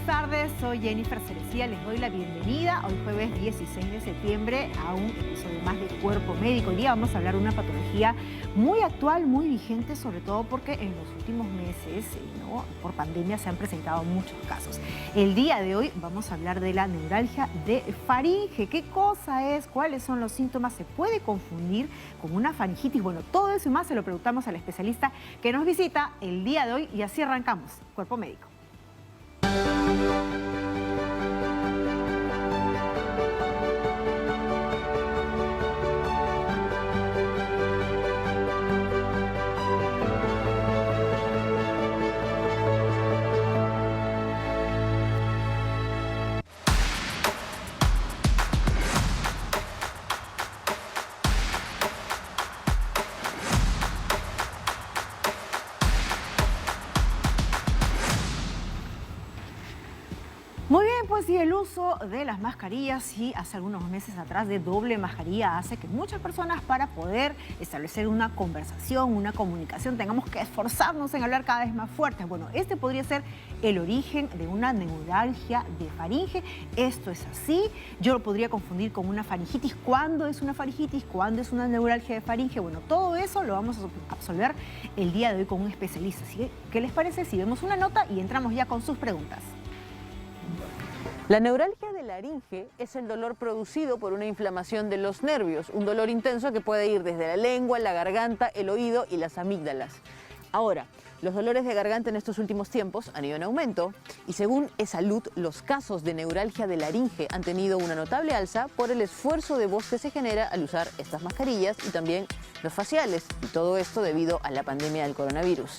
buenas tardes, soy Jennifer Cerecía, les doy la bienvenida hoy jueves 16 de septiembre a un episodio más de Cuerpo Médico. Hoy día vamos a hablar de una patología muy actual, muy vigente, sobre todo porque en los últimos meses, por pandemia se han presentado muchos casos. El día de hoy vamos a hablar de la neuralgia de faringe. ¿Qué cosa es? ¿Cuáles son los síntomas? ¿Se puede confundir con una faringitis? Bueno, todo eso y más se lo preguntamos al especialista que nos visita el día de hoy y así arrancamos Cuerpo Médico. Muy bien, pues y el uso de las mascarillas, sí, hace algunos meses atrás de doble mascarilla hace que muchas personas para poder establecer una conversación, una comunicación, tengamos que esforzarnos en hablar cada vez más fuerte. Bueno, este podría ser el origen de una neuralgia de faringe. Esto es así, yo lo podría confundir con una faringitis. ¿Cuándo es una faringitis? ¿Cuándo es una neuralgia de faringe? Bueno, todo eso lo vamos a absolver el día de hoy con un especialista. Así que, ¿qué les parece si vemos una nota y entramos ya con sus preguntas? La neuralgia de laringe es el dolor producido por una inflamación de los nervios, un dolor intenso que puede ir desde la lengua, la garganta, el oído y las amígdalas. Ahora, los dolores de garganta en estos últimos tiempos han ido en aumento y según eSalud, los casos de neuralgia de laringe han tenido una notable alza por el esfuerzo de voz que se genera al usar estas mascarillas y también los faciales, y todo esto debido a la pandemia del coronavirus.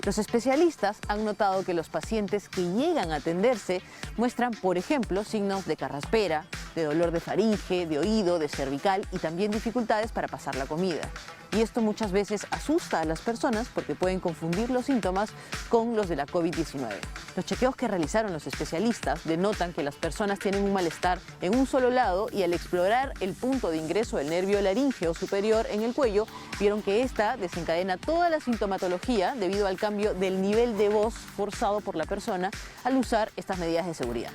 Los especialistas han notado que los pacientes que llegan a atenderse muestran, por ejemplo, signos de carraspera, de dolor de faringe, de oído, de cervical y también dificultades para pasar la comida. Y esto muchas veces asusta a las personas porque pueden confundir los síntomas con los de la COVID-19. Los chequeos que realizaron los especialistas denotan que las personas tienen un malestar en un solo lado y al explorar el punto de ingreso del nervio laríngeo superior en el cuello, vieron que esta desencadena toda la sintomatología debido al cambio del nivel de voz forzado por la persona al usar estas medidas de seguridad.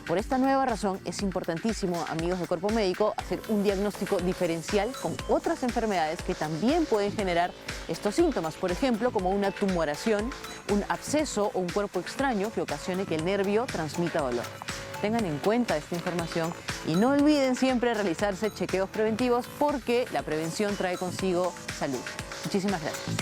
Por esta nueva razón es importantísimo, amigos de Cuerpo Médico, hacer un diagnóstico diferencial con otras enfermedades que también pueden generar estos síntomas, por ejemplo, como una tumoración, un absceso o un cuerpo extraño que ocasione que el nervio transmita dolor. Tengan en cuenta esta información y no olviden siempre realizarse chequeos preventivos porque la prevención trae consigo salud. Muchísimas gracias.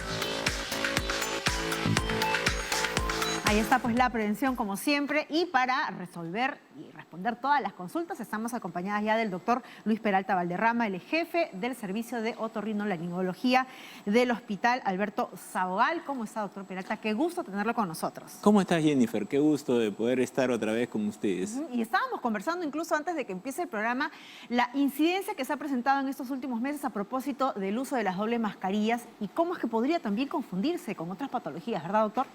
Ahí está pues la prevención como siempre y para resolver y responder todas las consultas estamos acompañadas ya del doctor Luis Peralta Valderrama, el jefe del servicio de otorrinolaringología del Hospital Alberto Sabogal. ¿Cómo está, doctor Peralta? Qué gusto tenerlo con nosotros. ¿Cómo estás, Jennifer? Qué gusto de poder estar otra vez con ustedes. Y estábamos conversando incluso antes de que empiece el programa la incidencia que se ha presentado en estos últimos meses a propósito del uso de las dobles mascarillas y cómo es que podría también confundirse con otras patologías, ¿verdad, doctor?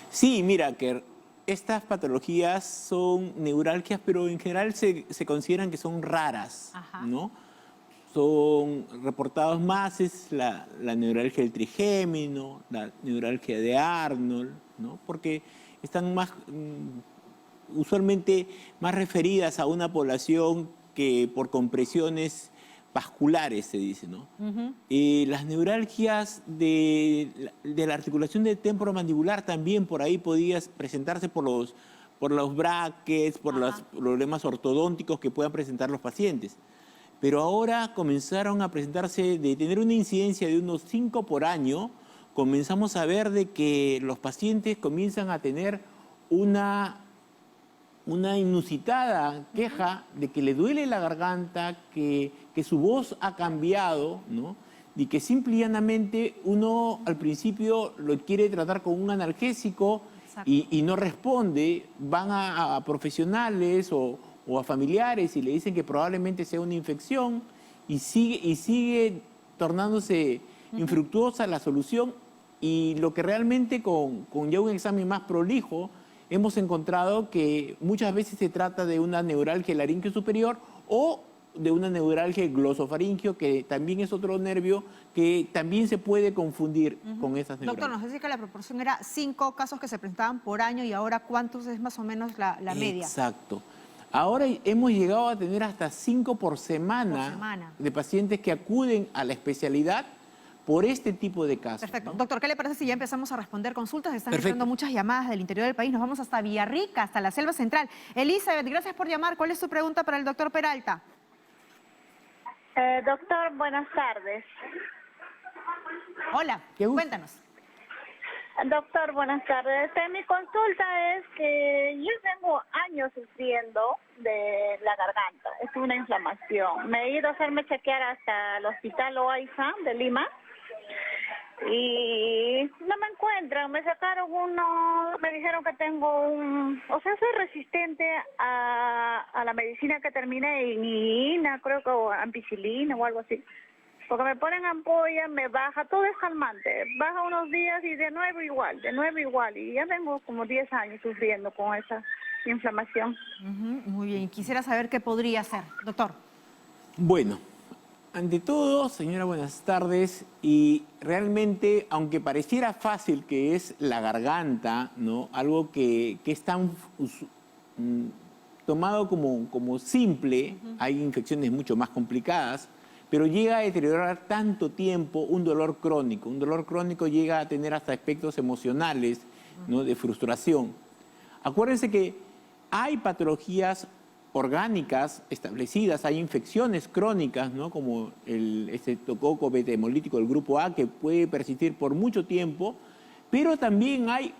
Sí, mira, que estas patologías son neuralgias, pero en general se consideran que son raras, ¿no? Son reportados más, es la neuralgia del trigémino, la neuralgia de Arnold, ¿no? Porque están más, usualmente más referidas a una población que por compresiones vasculares, se dice, ¿no? Las neuralgias de la articulación del temporomandibular también por ahí podías presentarse por los brackets, por los problemas ortodónticos que puedan presentar los pacientes. Pero ahora comenzaron a presentarse, de tener una incidencia de unos 5 por año, comenzamos a ver de que los pacientes comienzan a tener una inusitada queja de que le duele la garganta, que su voz ha cambiado, ¿no? Y que simple y llanamente uno al principio lo quiere tratar con un analgésico y no responde, van a profesionales o a familiares y le dicen que probablemente sea una infección y sigue tornándose infructuosa la solución y lo que realmente con ya un examen más prolijo hemos encontrado que muchas veces se trata de una neuralgia laríngeo superior o de una neuralgia glosofaringeo, que también es otro nervio que también se puede confundir con esas neuralgias. Doctor, nos dice que la proporción era 5 casos que se presentaban por año y ahora ¿cuántos es más o menos la media? Exacto. Ahora hemos llegado a tener hasta 5 por semana de pacientes que acuden a la especialidad por este tipo de casos. Perfecto. ¿no? Doctor, ¿qué le parece si ya empezamos a responder consultas? Están Perfecto. entrando muchas llamadas del interior del país. Nos vamos hasta Villarrica, hasta la Selva Central. Elizabeth, gracias por llamar. ¿Cuál es su pregunta para el doctor Peralta? Doctor, buenas tardes. Hola, cuéntanos. Doctor, buenas tardes. Mi consulta es que yo tengo años sufriendo de la garganta. Es una inflamación. Me he ido a hacerme chequear hasta el hospital Loaiza de Lima y no me encuentran. Me sacaron me dijeron que tengo soy resistente a la medicina que termina en INA, creo que o ampicilina o algo así. Porque me ponen ampolla, me baja, todo es calmante. Baja unos días y de nuevo igual. Y ya tengo como 10 años sufriendo con esa inflamación. Muy bien. Quisiera saber qué podría hacer, doctor. Bueno, ante todo, señora, buenas tardes. Y realmente, aunque pareciera fácil que es la garganta, ¿no? Algo que es tan tomado como simple, hay infecciones mucho más complicadas, pero llega a deteriorar tanto tiempo un dolor crónico. Un dolor crónico llega a tener hasta aspectos emocionales, ¿no? De frustración. Acuérdense que hay patologías orgánicas establecidas, hay infecciones crónicas, ¿no? Como el estreptococo beta hemolítico del grupo A, que puede persistir por mucho tiempo, pero también hay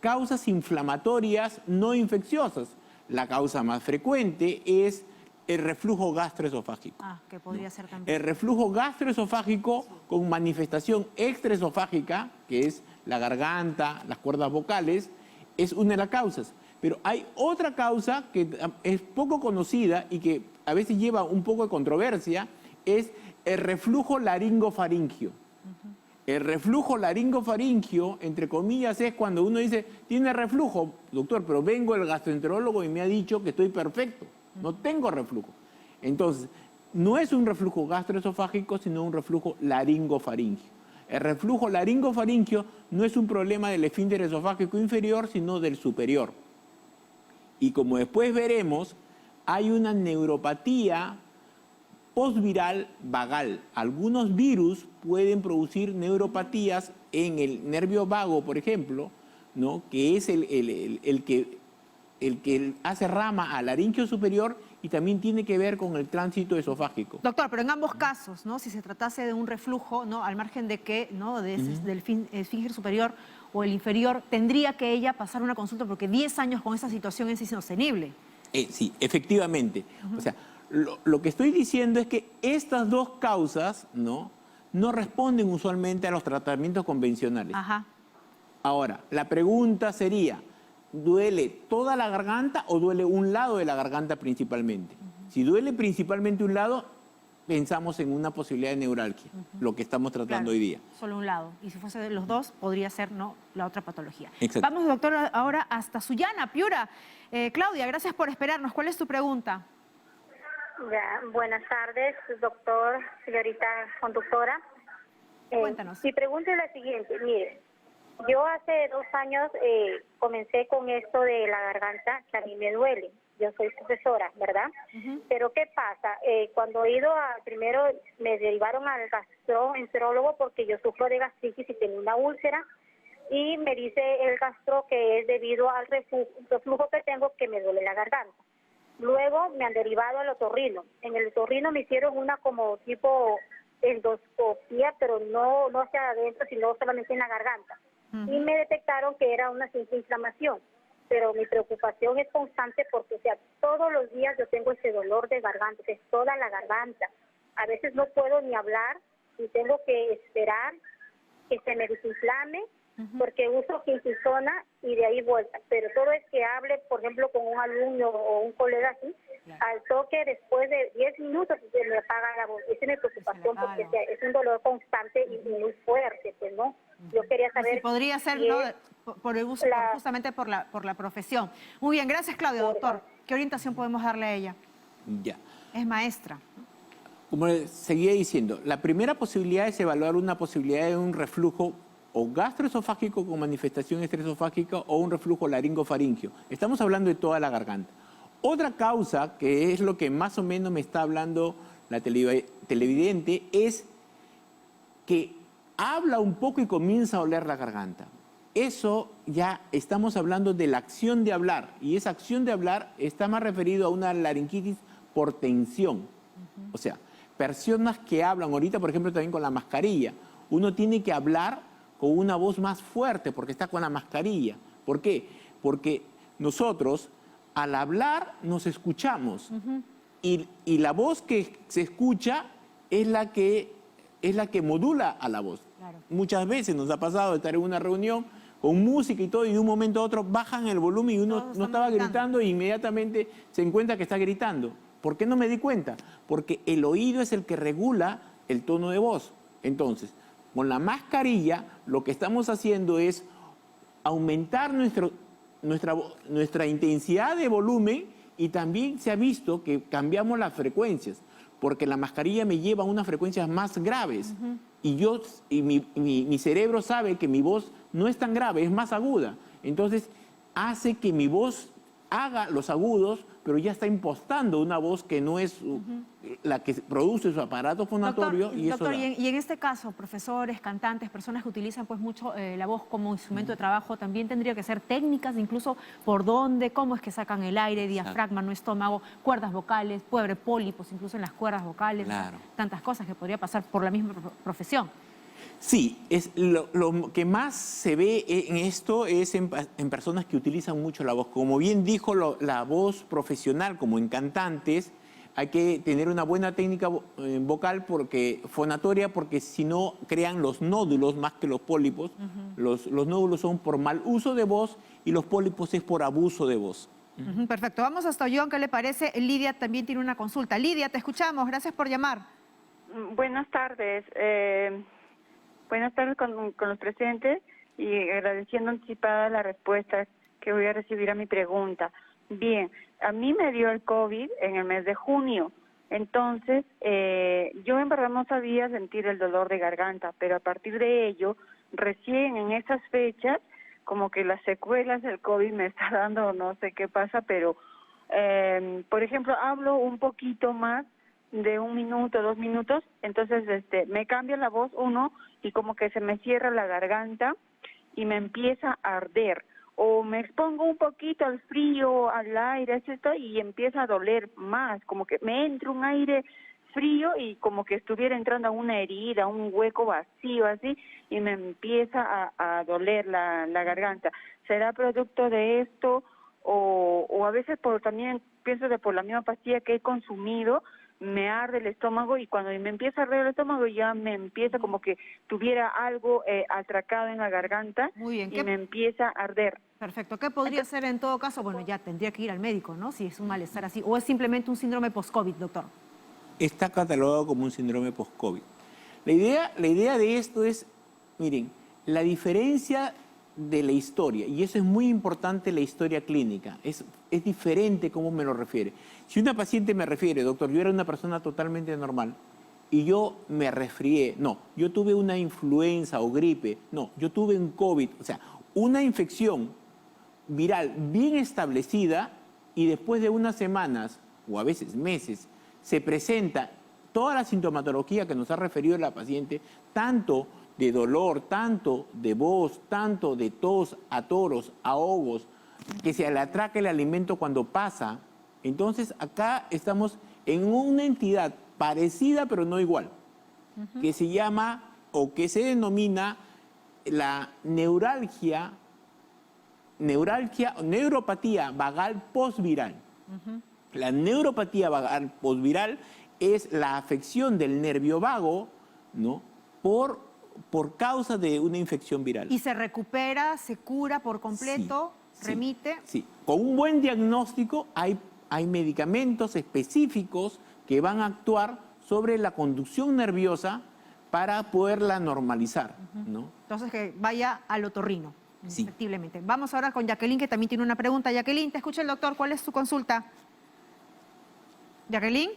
causas inflamatorias no infecciosas. La causa más frecuente es el reflujo gastroesofágico. Que podría ser también. El reflujo gastroesofágico con manifestación extraesofágica, que es la garganta, las cuerdas vocales, es una de las causas. Pero hay otra causa que es poco conocida y que a veces lleva un poco de controversia, es el reflujo laringofaringio. El reflujo laringofaringio, entre comillas, es cuando uno dice, tiene reflujo, doctor, pero vengo el gastroenterólogo y me ha dicho que estoy perfecto. No tengo reflujo. Entonces, no es un reflujo gastroesofágico, sino un reflujo laringofaringio. El reflujo laringofaringio no es un problema del esfínter esofágico inferior, sino del superior. Y como después veremos, hay una neuropatía postviral vagal. Algunos virus pueden producir neuropatías en el nervio vago, por ejemplo, ¿no? Que es el que hace rama al laringio superior y también tiene que ver con el tránsito esofágico. Doctor, pero en ambos casos, ¿no? Si se tratase de un reflujo, ¿no? Al margen de que, ¿no? Del esfínter superior o el inferior, tendría que ella pasar una consulta porque 10 años con esa situación es insostenible. Sí, efectivamente. O sea, lo que estoy diciendo es que estas dos causas, ¿no? No responden usualmente a los tratamientos convencionales. Ahora, la pregunta sería, ¿duele toda la garganta o duele un lado de la garganta principalmente? Si duele principalmente un lado, pensamos en una posibilidad de neuralgia, lo que estamos tratando hoy día. Solo un lado. Y si fuese de los dos, podría ser, ¿no?, la otra patología. Exacto. Vamos, doctor, ahora hasta Sullana, Piura. Claudia, gracias por esperarnos. ¿Cuál es tu pregunta? Buenas tardes, doctor, señorita conductora. Cuéntanos. Mi pregunta es la siguiente. Mire, yo hace 2 años comencé con esto de la garganta, que a mí me duele. Yo soy profesora, ¿verdad? Pero ¿qué pasa? Cuando he ido primero me derivaron al gastroenterólogo porque yo sufro de gastritis y tengo una úlcera. Y me dice el gastro que es debido al reflujo que tengo, que me duele la garganta. Luego me han derivado al otorrino. En el otorrino me hicieron una como tipo endoscopía, pero no hacia adentro, sino solamente en la garganta. Y me detectaron que era una simple inflamación. Pero mi preocupación es constante porque, o sea, todos los días yo tengo ese dolor de garganta, que es toda la garganta. A veces no puedo ni hablar y tengo que esperar que se me desinflame porque uso quintisona y de ahí vuelta. Pero todo es que hable, por ejemplo, con un alumno o un colega así, al toque después de 10 minutos se me apaga la voz. Esa es mi preocupación porque, o sea, es un dolor constante y muy fuerte, pues, ¿no? Yo quería saber... Si podría ser, ¿no?, por el uso, justamente por la profesión. Muy bien, gracias, Claudia. Doctor, ¿qué orientación podemos darle a ella? Ya. Es maestra. Como seguía diciendo, la primera posibilidad es evaluar una posibilidad de un reflujo o gastroesofágico con manifestación extraesofágica o un reflujo laringofaringio. Estamos hablando de toda la garganta. Otra causa, que es lo que más o menos me está hablando la televidente, es que habla un poco y comienza a oler la garganta. Eso ya estamos hablando de la acción de hablar, y esa acción de hablar está más referido a una laringitis por tensión. O sea, personas que hablan ahorita, por ejemplo, también con la mascarilla, uno tiene que hablar con una voz más fuerte porque está con la mascarilla. ¿Por qué? Porque nosotros, al hablar, nos escuchamos. Y la voz que se escucha es la que modula a la voz. Claro. Muchas veces nos ha pasado de estar en una reunión con música y todo, y de un momento a otro bajan el volumen y uno Todos no estamos estaba gritando e inmediatamente se encuentra que está gritando. ¿Por qué no me di cuenta? Porque el oído es el que regula el tono de voz. Entonces, con la mascarilla lo que estamos haciendo es aumentar nuestra intensidad de volumen, y también se ha visto que cambiamos las frecuencias, porque la mascarilla me lleva a unas frecuencias más graves. Y mi cerebro sabe que mi voz no es tan grave, es más aguda. Entonces hace que mi voz haga los agudos, pero ya está impostando una voz que no es la que produce su aparato fonatorio. Doctor, y en este caso, profesores, cantantes, personas que utilizan pues mucho la voz como instrumento de trabajo, también tendría que ser técnicas, incluso por dónde, cómo es que sacan el aire, diafragma, no estómago, cuerdas vocales, puede haber pólipos incluso en las cuerdas vocales, Claro. tantas cosas que podría pasar por la misma profesión. Sí, lo que más se ve en esto es en personas que utilizan mucho la voz. Como bien dijo, la voz profesional, como en cantantes, hay que tener una buena técnica vocal fonatoria, porque si no crean los nódulos más que los pólipos. Los nódulos son por mal uso de voz y los pólipos es por abuso de voz. Perfecto, vamos hasta Ollón, ¿qué le parece? Lidia también tiene una consulta. Lidia, te escuchamos, gracias por llamar. Buenas tardes. Buenas tardes con los presentes, y agradeciendo anticipada la respuesta que voy a recibir a mi pregunta. Bien, a mí me dio el COVID en el mes de junio, entonces yo en verdad no sabía sentir el dolor de garganta, pero a partir de ello, recién en esas fechas, como que las secuelas del COVID me está dando, no sé qué pasa, pero por ejemplo, hablo un poquito más de 1 minuto, 2 minutos, entonces me cambia la voz y como que se me cierra la garganta y me empieza a arder, o me expongo un poquito al frío, al aire, y empieza a doler más, como que me entra un aire frío y como que estuviera entrando a una herida, un hueco vacío así, y me empieza a doler la garganta. ¿Será producto de esto o a veces también pienso que por la misma pastilla que he consumido me arde el estómago, y cuando me empieza a arder el estómago ya me empieza como que tuviera algo atracado en la garganta? Muy bien, y me empieza a arder. Perfecto, ¿qué podría ser en todo caso? Bueno, ya tendría que ir al médico, ¿no? Si es un malestar así, o es simplemente un síndrome post-COVID, doctor. Está catalogado como un síndrome post-COVID. La idea de esto es, miren, la diferencia de la historia, y eso es muy importante, la historia clínica, es diferente cómo me lo refiere. Si una paciente me refiere, doctor, yo era una persona totalmente normal y yo me resfrié, no, yo tuve una influenza o gripe, no, yo tuve un COVID, o sea, una infección viral bien establecida, y después de unas semanas o a veces meses se presenta toda la sintomatología que nos ha referido la paciente, tanto de dolor, tanto de voz, tanto de tos, atoros, ahogos, que se le atraca el alimento cuando pasa. Entonces acá estamos en una entidad parecida pero no igual, que se llama o que se denomina la neuropatía vagal postviral. La neuropatía vagal postviral es la afección del nervio vago, ¿no?, por causa de una infección viral. ¿Y se recupera, se cura por completo, remite? Sí, con un buen diagnóstico hay medicamentos específicos que van a actuar sobre la conducción nerviosa para poderla normalizar, ¿no? Entonces que vaya al otorrino, Sí. efectivamente. Vamos ahora con Jacqueline, que también tiene una pregunta. Jacqueline, te escucha el doctor, ¿cuál es su consulta? Jacqueline.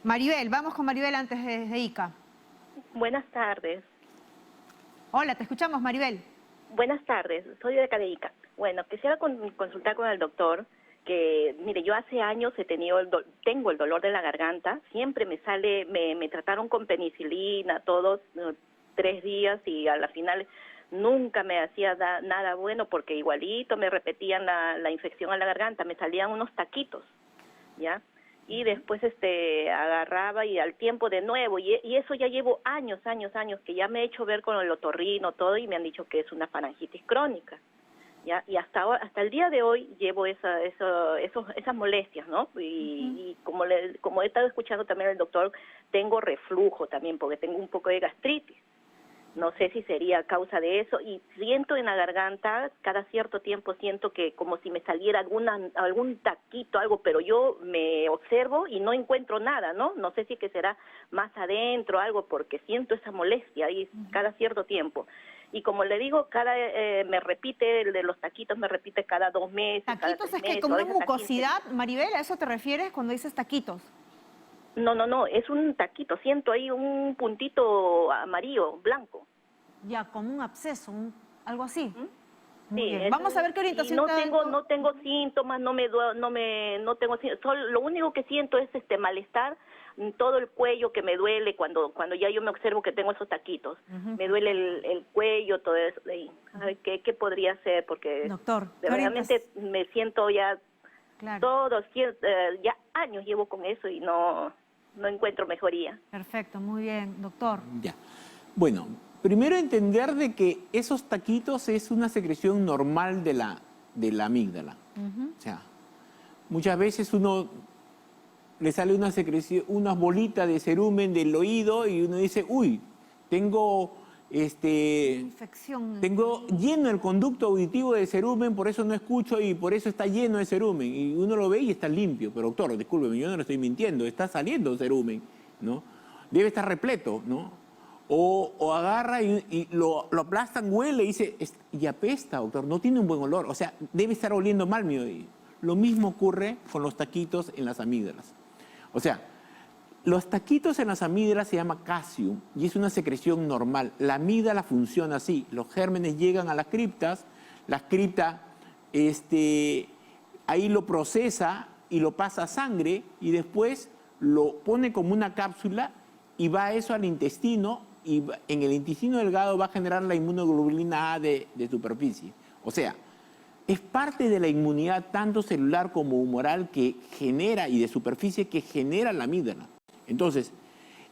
Maribel, vamos con Maribel antes de Ica. Buenas tardes. Hola, te escuchamos, Maribel. Buenas tardes, soy de Caleica. Bueno, quisiera consultar con el doctor que, mire, yo hace años tengo el dolor de la garganta, siempre me sale, me trataron con penicilina todos 3 días y a la final nunca me hacía nada bueno porque igualito me repetían la infección a la garganta, me salían unos taquitos, ¿ya? Y después agarraba y al tiempo de nuevo, y eso ya llevo años, que ya me he hecho ver con el otorrino todo y me han dicho que es una faringitis crónica, ¿ya? Y hasta el día de hoy llevo esas molestias, ¿no? Y como he estado escuchando también al doctor, tengo reflujo también porque tengo un poco de gastritis. No sé si sería a causa de eso y siento en la garganta, cada cierto tiempo siento que como si me saliera algún taquito, algo, pero yo me observo y no encuentro nada, ¿no? No sé si que será más adentro algo porque siento esa molestia ahí cada cierto tiempo. Y como le digo, me repite, el de los taquitos me repite cada 2 meses. ¿Taquitos cada 3 es que meses, como a una veces hasta 15 mucosidad, Maribel? ¿A eso te refieres cuando dices taquitos? No, es un taquito, siento ahí un puntito amarillo, blanco. Ya, como un absceso, algo así. Muy Sí, bien. Vamos a ver qué orientación no te da el no tengo síntomas, no tengo solo lo único que siento es malestar en todo el cuello que me duele cuando ya yo me observo que tengo esos taquitos. Me duele el cuello, todo eso de ahí. A ver, ¿qué podría ser? Porque Doctor, realmente me siento ya claro. ya años llevo con eso y no encuentro mejoría. Perfecto, muy bien, doctor. Ya. Bueno, primero entender de que esos taquitos es una secreción normal de la amígdala. O sea, muchas veces uno le sale una secreción, unas bolitas de cerumen del oído y uno dice, uy, tengo infección. Tengo lleno el conducto auditivo de cerumen, por eso no escucho y por eso está lleno de cerumen. Y uno lo ve y está limpio. Pero doctor, discúlpeme, yo no le estoy mintiendo, está saliendo cerumen, ¿no? Debe estar repleto, ¿no? O agarra y lo aplastan, huele y dice, y apesta, doctor, no tiene un buen olor. O sea, debe estar oliendo mal mi oído. Lo mismo ocurre con los taquitos en las amígdalas. O sea, los taquitos en las amígdalas se llama casium y es una secreción normal. La amígdala funciona así. Los gérmenes llegan a las criptas, la cripta ahí lo procesa y lo pasa a sangre y después lo pone como una cápsula y va eso al intestino y en el intestino delgado va a generar la inmunoglobulina A de superficie. O sea, es parte de la inmunidad tanto celular como humoral que genera y de superficie que genera la amígdala. Entonces,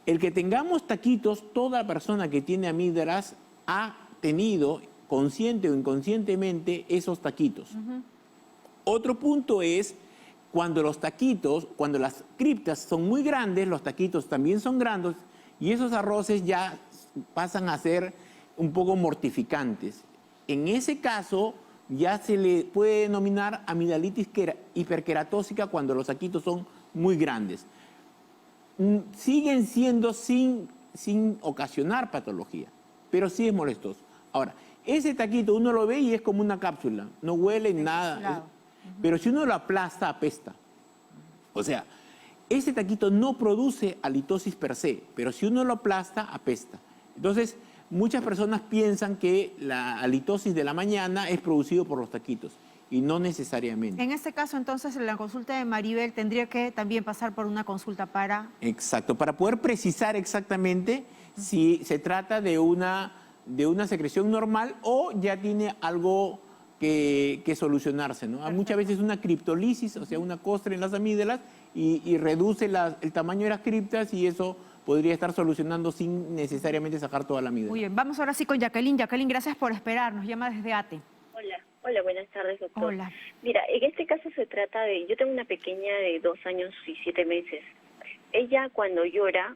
el que tengamos taquitos, toda persona que tiene amígdalas ha tenido, consciente o inconscientemente, esos taquitos. Otro punto es cuando los taquitos, cuando las criptas son muy grandes, los taquitos también son grandes y esos arroces ya pasan a ser un poco mortificantes. En ese caso, ya se le puede denominar amigdalitis hiperqueratósica cuando los taquitos son muy grandes. Siguen siendo sin ocasionar patología, pero sí es molestoso. Ahora, ese taquito uno lo ve y es como una cápsula, no huele nada, claro. Pero si uno lo aplasta, apesta. O sea, ese taquito no produce halitosis per se, pero si uno lo aplasta, apesta. Entonces, muchas personas piensan que la halitosis de la mañana es producido por los taquitos. Y no necesariamente. En este caso, entonces, en la consulta de Maribel tendría que también pasar por una consulta para... Exacto, para poder precisar exactamente si se trata de una secreción normal o ya tiene algo que solucionarse, ¿no? Muchas veces una criptolisis, o sea, una costra en las amígdalas y reduce el tamaño de las criptas y eso podría estar solucionando sin necesariamente sacar toda la amígdala. Muy bien, vamos ahora sí con Jacqueline. Jacqueline, gracias por esperarnos. Llama desde ATE. Hola, buenas tardes, doctor. Hola. Mira, en este caso se trata yo tengo una pequeña de 2 años y 7 meses. Ella cuando llora,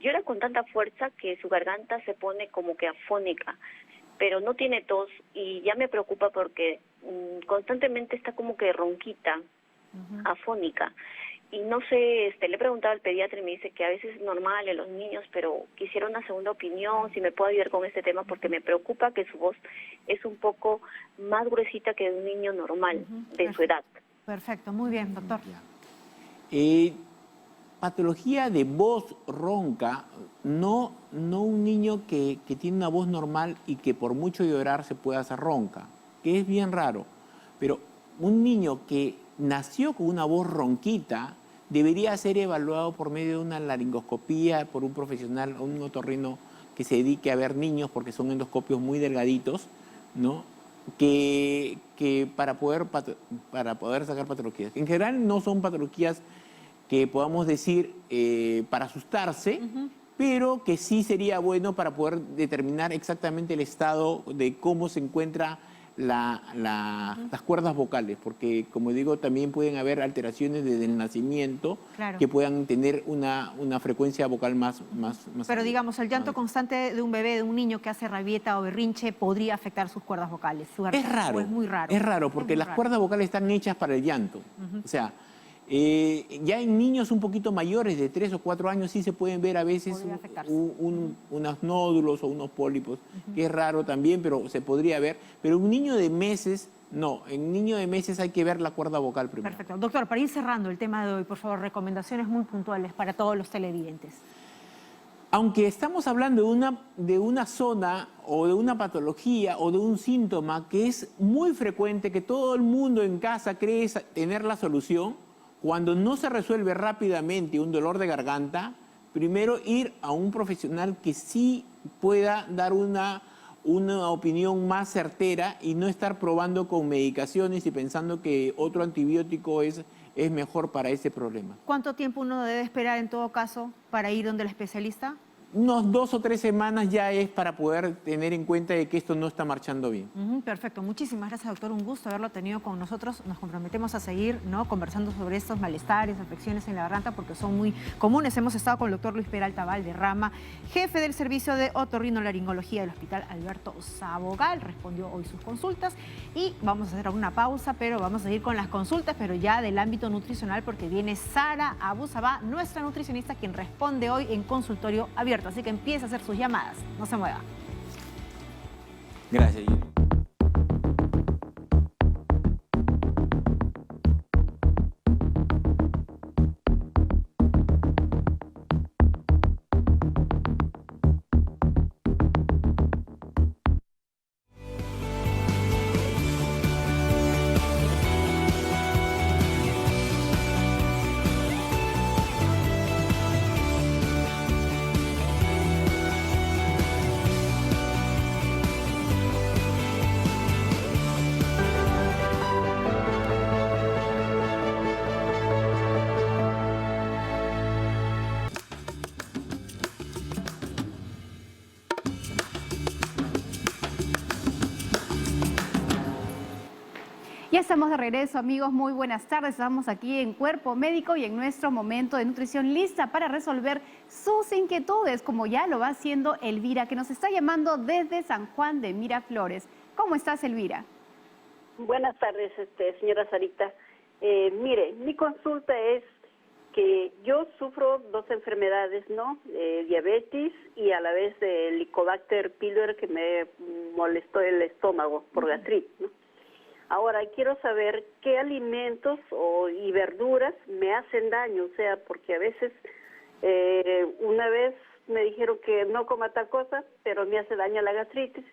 llora con tanta fuerza que su garganta se pone como que afónica, pero no tiene tos y ya me preocupa porque constantemente está como que ronquita, afónica. Y no sé, le he preguntado al pediatra y me dice que a veces es normal en los niños, pero quisiera una segunda opinión, si me puede ayudar con este tema, porque me preocupa que su voz es un poco más gruesita que de un niño normal, de su edad. Perfecto, muy bien, doctor. patología de voz ronca, no un niño que tiene una voz normal y que por mucho llorar se pueda hacer ronca, que es bien raro. Pero un niño que nació con una voz ronquita debería ser evaluado por medio de una laringoscopía por un profesional o un otorrino que se dedique a ver niños, porque son endoscopios muy delgaditos, ¿no? que para poder sacar patologías. En general no son patologías que podamos decir para asustarse, pero que sí sería bueno para poder determinar exactamente el estado de cómo se encuentra las cuerdas vocales, porque como digo, también pueden haber alteraciones desde el nacimiento que puedan tener una frecuencia vocal más Pero digamos, el llanto constante de un bebé, de un niño que hace rabieta o berrinche, podría afectar sus cuerdas vocales. Es raro, es muy raro. Es raro, porque las cuerdas vocales están hechas para el llanto. O sea, ya en niños un poquito mayores, de 3 o 4 años, sí se pueden ver a veces unos nódulos o unos pólipos, que es raro también, pero se podría ver. Pero un niño de meses, no. En un niño de meses hay que ver la cuerda vocal primero. Perfecto. Doctor, para ir cerrando el tema de hoy, por favor, recomendaciones muy puntuales para todos los televidentes. Aunque estamos hablando de una zona o de una patología o de un síntoma que es muy frecuente, que todo el mundo en casa cree tener la solución, cuando no se resuelve rápidamente un dolor de garganta, primero ir a un profesional que sí pueda dar una opinión más certera y no estar probando con medicaciones y pensando que otro antibiótico es mejor para ese problema. ¿Cuánto tiempo uno debe esperar en todo caso para ir donde el especialista? Unos 2 o 3 semanas ya es para poder tener en cuenta de que esto no está marchando bien. Perfecto. Muchísimas gracias, doctor. Un gusto haberlo tenido con nosotros. Nos comprometemos a seguir, ¿no?, conversando sobre estos malestares, afecciones en la garganta, porque son muy comunes. Hemos estado con el doctor Luis Peralta Valderrama, jefe del servicio de otorrinolaringología del Hospital Alberto Sabogal. Respondió hoy sus consultas y vamos a hacer una pausa, pero vamos a seguir con las consultas, pero ya del ámbito nutricional, porque viene Sara Abusabá, nuestra nutricionista, quien responde hoy en consultorio abierto. Así que empieza a hacer sus llamadas. No se mueva. Gracias, Gina. Ya estamos de regreso, amigos, muy buenas tardes. Estamos aquí en Cuerpo Médico y en nuestro momento de nutrición, lista para resolver sus inquietudes, como ya lo va haciendo Elvira, que nos está llamando desde San Juan de Miraflores. ¿Cómo estás, Elvira? Buenas tardes, señora Sarita. Mire, mi consulta es que yo sufro 2 enfermedades, ¿no? Diabetes y a la vez de Helicobacter pylori, que me molestó el estómago por gastritis, ¿no? Ahora, quiero saber qué alimentos y verduras me hacen daño, o sea, porque a veces, una vez me dijeron que no coma tal cosa, pero me hace daño la gastritis,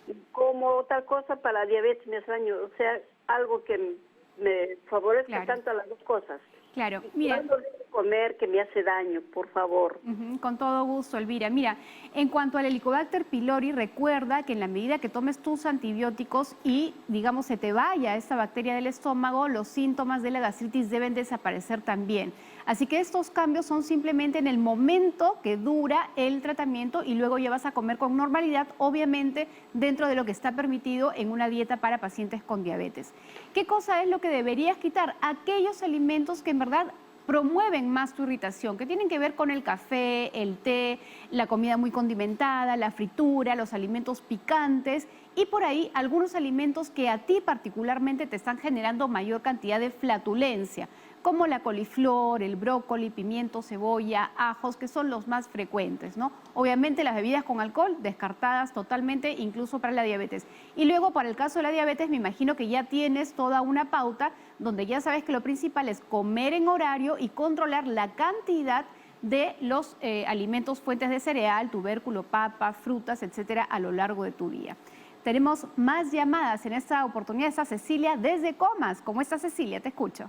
y como tal cosa para la diabetes me hace daño, o sea, algo que me favorezca tanto a las dos cosas. Claro, mira. ¿Cuándo debo comer que me hace daño, por favor? Con todo gusto, Elvira. Mira, en cuanto al Helicobacter pylori, recuerda que en la medida que tomes tus antibióticos y, digamos, se te vaya esta bacteria del estómago, los síntomas de la gastritis deben desaparecer también. Así que estos cambios son simplemente en el momento que dura el tratamiento y luego ya vas a comer con normalidad, obviamente dentro de lo que está permitido en una dieta para pacientes con diabetes. ¿Qué cosa es lo que deberías quitar? Aquellos alimentos que en verdad promueven más tu irritación, que tienen que ver con el café, el té, la comida muy condimentada, la fritura, los alimentos picantes y por ahí algunos alimentos que a ti particularmente te están generando mayor cantidad de flatulencia, como la coliflor, el brócoli, pimiento, cebolla, ajos, que son los más frecuentes, ¿no? Obviamente las bebidas con alcohol descartadas totalmente, incluso para la diabetes. Y luego para el caso de la diabetes me imagino que ya tienes toda una pauta donde ya sabes que lo principal es comer en horario y controlar la cantidad de los alimentos fuentes de cereal, tubérculo, papa, frutas, etcétera, a lo largo de tu día. Tenemos más llamadas en esta oportunidad. Está Cecilia desde Comas. ¿Cómo está Cecilia? Te escucho.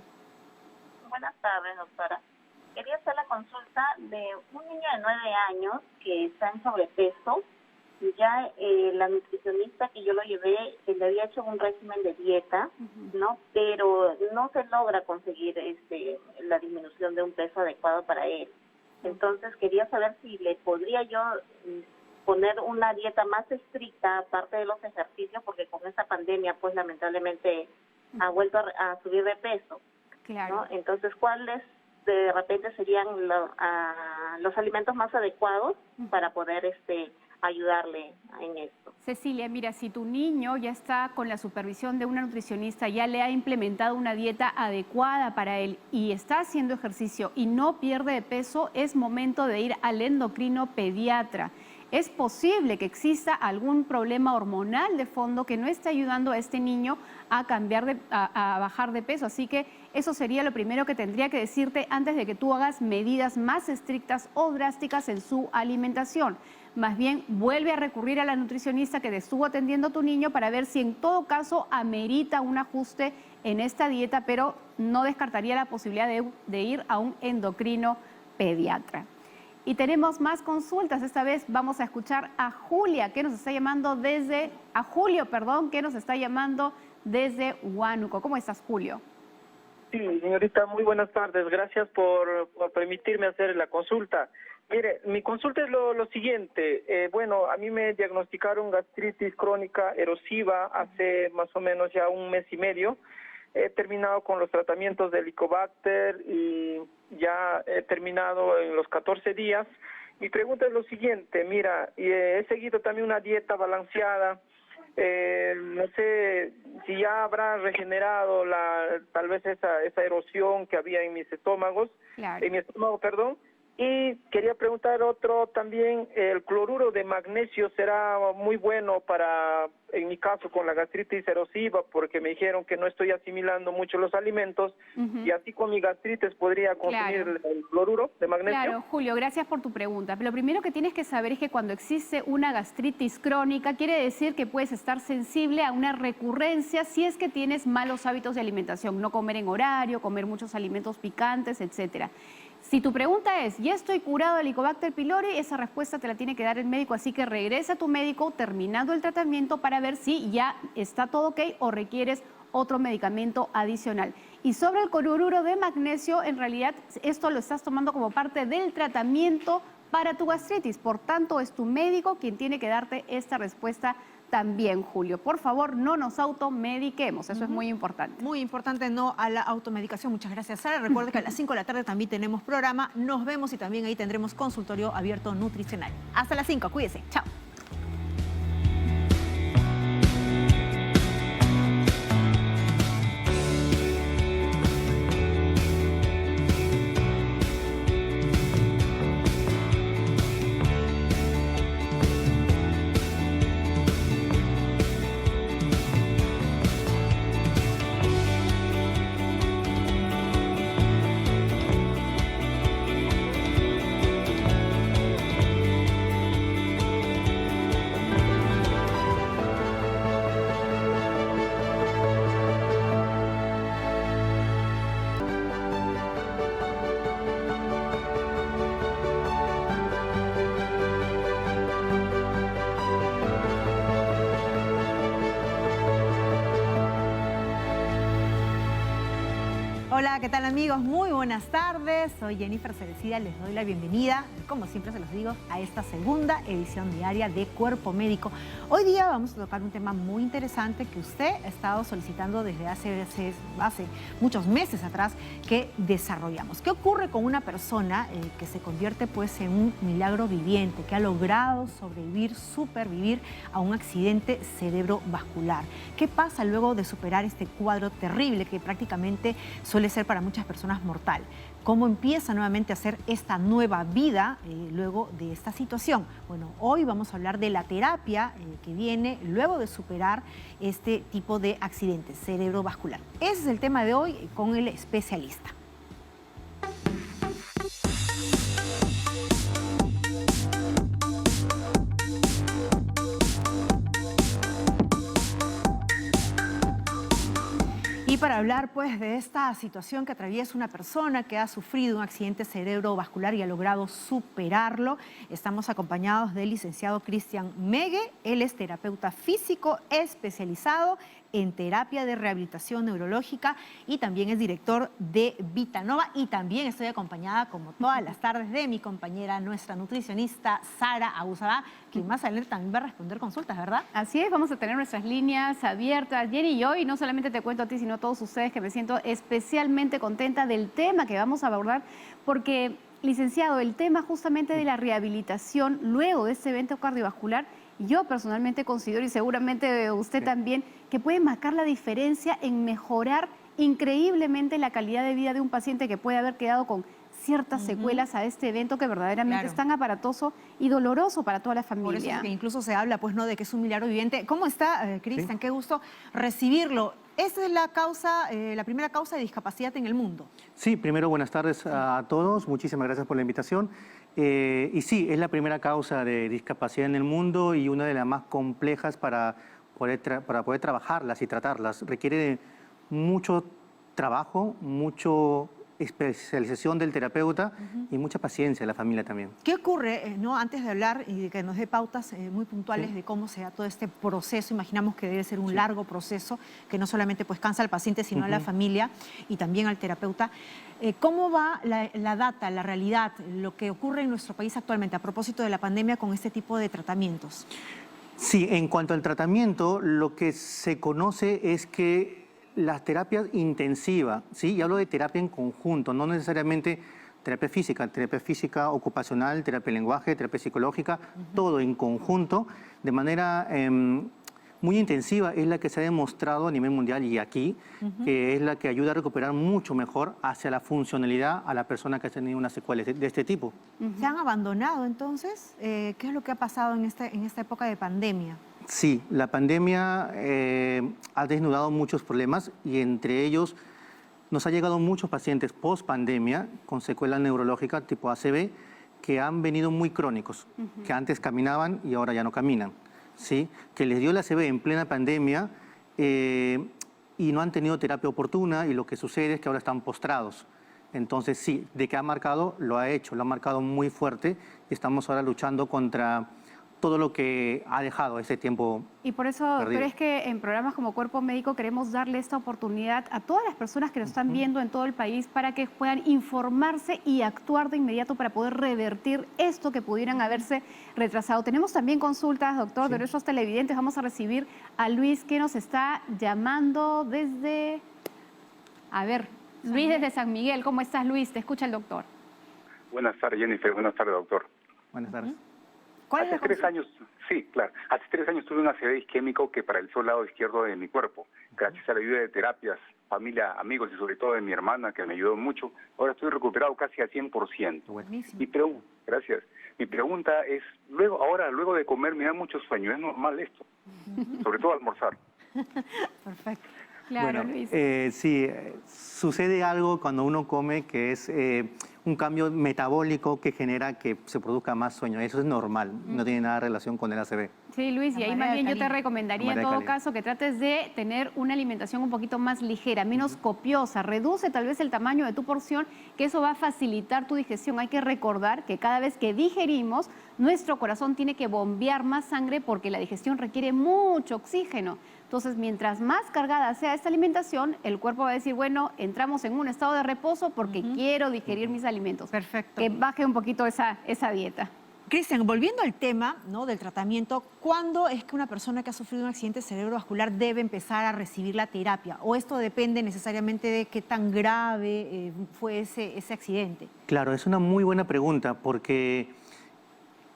Buenas tardes, doctora. Quería hacer la consulta de un niño de 9 años que está en sobrepeso. Ya la nutricionista que yo lo llevé le había hecho un régimen de dieta, ¿no? Pero no se logra conseguir la disminución de un peso adecuado para él. Entonces quería saber si le podría yo poner una dieta más estricta aparte de los ejercicios, porque con esta pandemia pues lamentablemente ha vuelto a subir de peso. Claro. ¿No? Entonces, ¿cuáles de repente serían los alimentos más adecuados para poder ayudarle en esto? Cecilia, mira, si tu niño ya está con la supervisión de una nutricionista, ya le ha implementado una dieta adecuada para él y está haciendo ejercicio y no pierde de peso, es momento de ir al endocrino pediatra. Es posible que exista algún problema hormonal de fondo que no esté ayudando a este niño a a bajar de peso. Así que eso sería lo primero que tendría que decirte antes de que tú hagas medidas más estrictas o drásticas en su alimentación. Más bien, vuelve a recurrir a la nutricionista que te estuvo atendiendo a tu niño para ver si en todo caso amerita un ajuste en esta dieta, pero no descartaría la posibilidad de ir a un endocrino pediatra. Y tenemos más consultas. Esta vez vamos a escuchar a Julia, que nos está llamando desde... A Julio, perdón, que nos está llamando desde Huánuco. ¿Cómo estás, Julio? Sí, señorita, muy buenas tardes. Gracias por permitirme hacer la consulta. Mire, mi consulta es lo siguiente. Bueno, a mí me diagnosticaron gastritis crónica erosiva hace más o menos ya un mes y medio. He terminado con los tratamientos de Helicobacter y ya he terminado en los 14 días. Mi pregunta es lo siguiente, mira, he seguido también una dieta balanceada, no sé si ya habrá regenerado tal vez esa erosión que había en mis estómagos, claro. En mi estómago, perdón. Y quería preguntar otro también, ¿el cloruro de magnesio será muy bueno para, en mi caso, con la gastritis erosiva? Porque me dijeron que no estoy asimilando mucho los alimentos y así con mi gastritis podría consumir el cloruro de magnesio. Claro, Julio, gracias por tu pregunta. Lo primero que tienes que saber es que cuando existe una gastritis crónica, quiere decir que puedes estar sensible a una recurrencia si es que tienes malos hábitos de alimentación, no comer en horario, comer muchos alimentos picantes, etcétera. Si tu pregunta es, ¿ya estoy curado de Helicobacter pylori? Esa respuesta te la tiene que dar el médico, así que regresa a tu médico terminando el tratamiento para ver si ya está todo ok o requieres otro medicamento adicional. Y sobre el cloruro de magnesio, en realidad esto lo estás tomando como parte del tratamiento para tu gastritis, por tanto es tu médico quien tiene que darte esta respuesta también, Julio. Por favor, no nos automediquemos, eso es muy importante. Muy importante, no a la automedicación. Muchas gracias, Sara. Recuerde que a las 5 de la tarde también tenemos programa. Nos vemos y también ahí tendremos consultorio abierto nutricional. Hasta las 5, cuídese. Chao. Hola, ¿qué tal amigos? Muy buenas tardes. Soy Jennifer Cerecida, les doy la bienvenida, como siempre se los digo, a esta segunda edición diaria de Cuerpo Médico. Hoy día vamos a tocar un tema muy interesante que usted ha estado solicitando desde hace muchos meses atrás que desarrollamos. ¿Qué ocurre con una persona que se convierte pues en un milagro viviente, que ha logrado sobrevivir, supervivir a un accidente cerebrovascular? ¿Qué pasa luego de superar este cuadro terrible que prácticamente suele ser para muchas personas mortal. ¿Cómo empieza nuevamente a hacer esta nueva vida luego de esta situación? Bueno, hoy vamos a hablar de la terapia que viene luego de superar este tipo de accidentes cerebrovascular. Ese es el tema de hoy con el especialista. Y para hablar pues de esta situación que atraviesa una persona que ha sufrido un accidente cerebrovascular y ha logrado superarlo, estamos acompañados del licenciado Cristian Megue. Él es terapeuta físico especializado en terapia de rehabilitación neurológica y también es director de Vitanova. Y también estoy acompañada, como todas las tardes, de mi compañera, nuestra nutricionista Sara Abusabá, quien más adelante también va a responder consultas, ¿verdad? Así es, vamos a tener nuestras líneas abiertas, Jenny y yo, y no solamente te cuento a ti, sino a todos ustedes, que me siento especialmente contenta del tema que vamos a abordar, porque, licenciado, el tema justamente de la rehabilitación luego de este evento cardiovascular, yo personalmente considero, y seguramente usted también, que puede marcar la diferencia en mejorar increíblemente la calidad de vida de un paciente que puede haber quedado con ciertas secuelas a este evento que verdaderamente es tan aparatoso y doloroso para toda la familia. Por eso es que incluso se habla, pues, ¿no?, de que es un milagro viviente. ¿Cómo está, Cristian? Qué gusto recibirlo. ¿Esta es la causa, la primera causa de discapacidad en el mundo? Sí, primero buenas tardes a todos. Muchísimas gracias por la invitación. Y sí, es la primera causa de discapacidad en el mundo y una de las más complejas para poder trabajarlas y tratarlas. Requiere de mucho trabajo, mucho especialización del terapeuta y mucha paciencia de la familia también. ¿Qué ocurre, no, antes de hablar y de que nos dé pautas muy puntuales de cómo se da todo este proceso? Imaginamos que debe ser un largo proceso que no solamente pues cansa al paciente, sino a la familia y también al terapeuta. ¿Cómo va la data, la realidad, lo que ocurre en nuestro país actualmente a propósito de la pandemia con este tipo de tratamientos? Sí, en cuanto al tratamiento, lo que se conoce es que las terapias intensivas, ¿sí? Y hablo de terapia en conjunto, no necesariamente terapia física ocupacional, terapia de lenguaje, terapia psicológica, todo en conjunto, de manera muy intensiva, es la que se ha demostrado a nivel mundial y aquí, que es la que ayuda a recuperar mucho mejor hacia la funcionalidad a la persona que ha tenido una secuela de este tipo. ¿Se han abandonado entonces? ¿Qué es lo que ha pasado en esta época de pandemia? Sí, la pandemia ha desnudado muchos problemas y entre ellos nos ha llegado muchos pacientes post-pandemia con secuela neurológica tipo ACV que han venido muy crónicos, que antes caminaban y ahora ya no caminan, ¿sí? Que les dio el ACV en plena pandemia y no han tenido terapia oportuna y lo que sucede es que ahora están postrados. Entonces sí, de que ha marcado, lo ha hecho, lo ha marcado muy fuerte y estamos ahora luchando contra todo lo que ha dejado ese tiempo. Y por eso, pero es que en programas como Cuerpo Médico queremos darle esta oportunidad a todas las personas que nos están viendo en todo el país para que puedan informarse y actuar de inmediato para poder revertir esto que pudieran haberse retrasado. Tenemos también consultas, doctor, de nuestros televidentes. Vamos a recibir a Luis, que nos está llamando desde... A ver, Luis desde San Miguel. ¿Cómo estás, Luis? Te escucha el doctor. Buenas tardes, Jennifer. Buenas tardes, doctor. Buenas tardes. Hace 3 años, sí, claro. Hace 3 años tuve un ACV isquémico que paralizó el lado izquierdo de mi cuerpo. Gracias a la ayuda de terapias, familia, amigos y sobre todo de mi hermana, que me ayudó mucho. Ahora estoy recuperado casi al 100%. Buenísimo. Gracias. Mi pregunta es, luego de comer me da mucho sueño. ¿Es normal esto? Sobre todo almorzar. Perfecto. Claro, bueno, Luis. Sí, sucede algo cuando uno come que es un cambio metabólico que genera que se produzca más sueño. Eso es normal, no tiene nada de relación con el ACV. Sí, Luis, y ahí más bien yo te recomendaría en todo caso que trates de tener una alimentación un poquito más ligera, menos copiosa. Reduce tal vez el tamaño de tu porción, que eso va a facilitar tu digestión. Hay que recordar que cada vez que digerimos, nuestro corazón tiene que bombear más sangre porque la digestión requiere mucho oxígeno. Entonces, mientras más cargada sea esta alimentación, el cuerpo va a decir, bueno, entramos en un estado de reposo porque quiero digerir mis alimentos. Perfecto. Que baje un poquito esa dieta. Cristian, volviendo al tema, ¿no?, del tratamiento, ¿cuándo es que una persona que ha sufrido un accidente cerebrovascular debe empezar a recibir la terapia? ¿O esto depende necesariamente de qué tan grave fue ese accidente? Claro, es una muy buena pregunta porque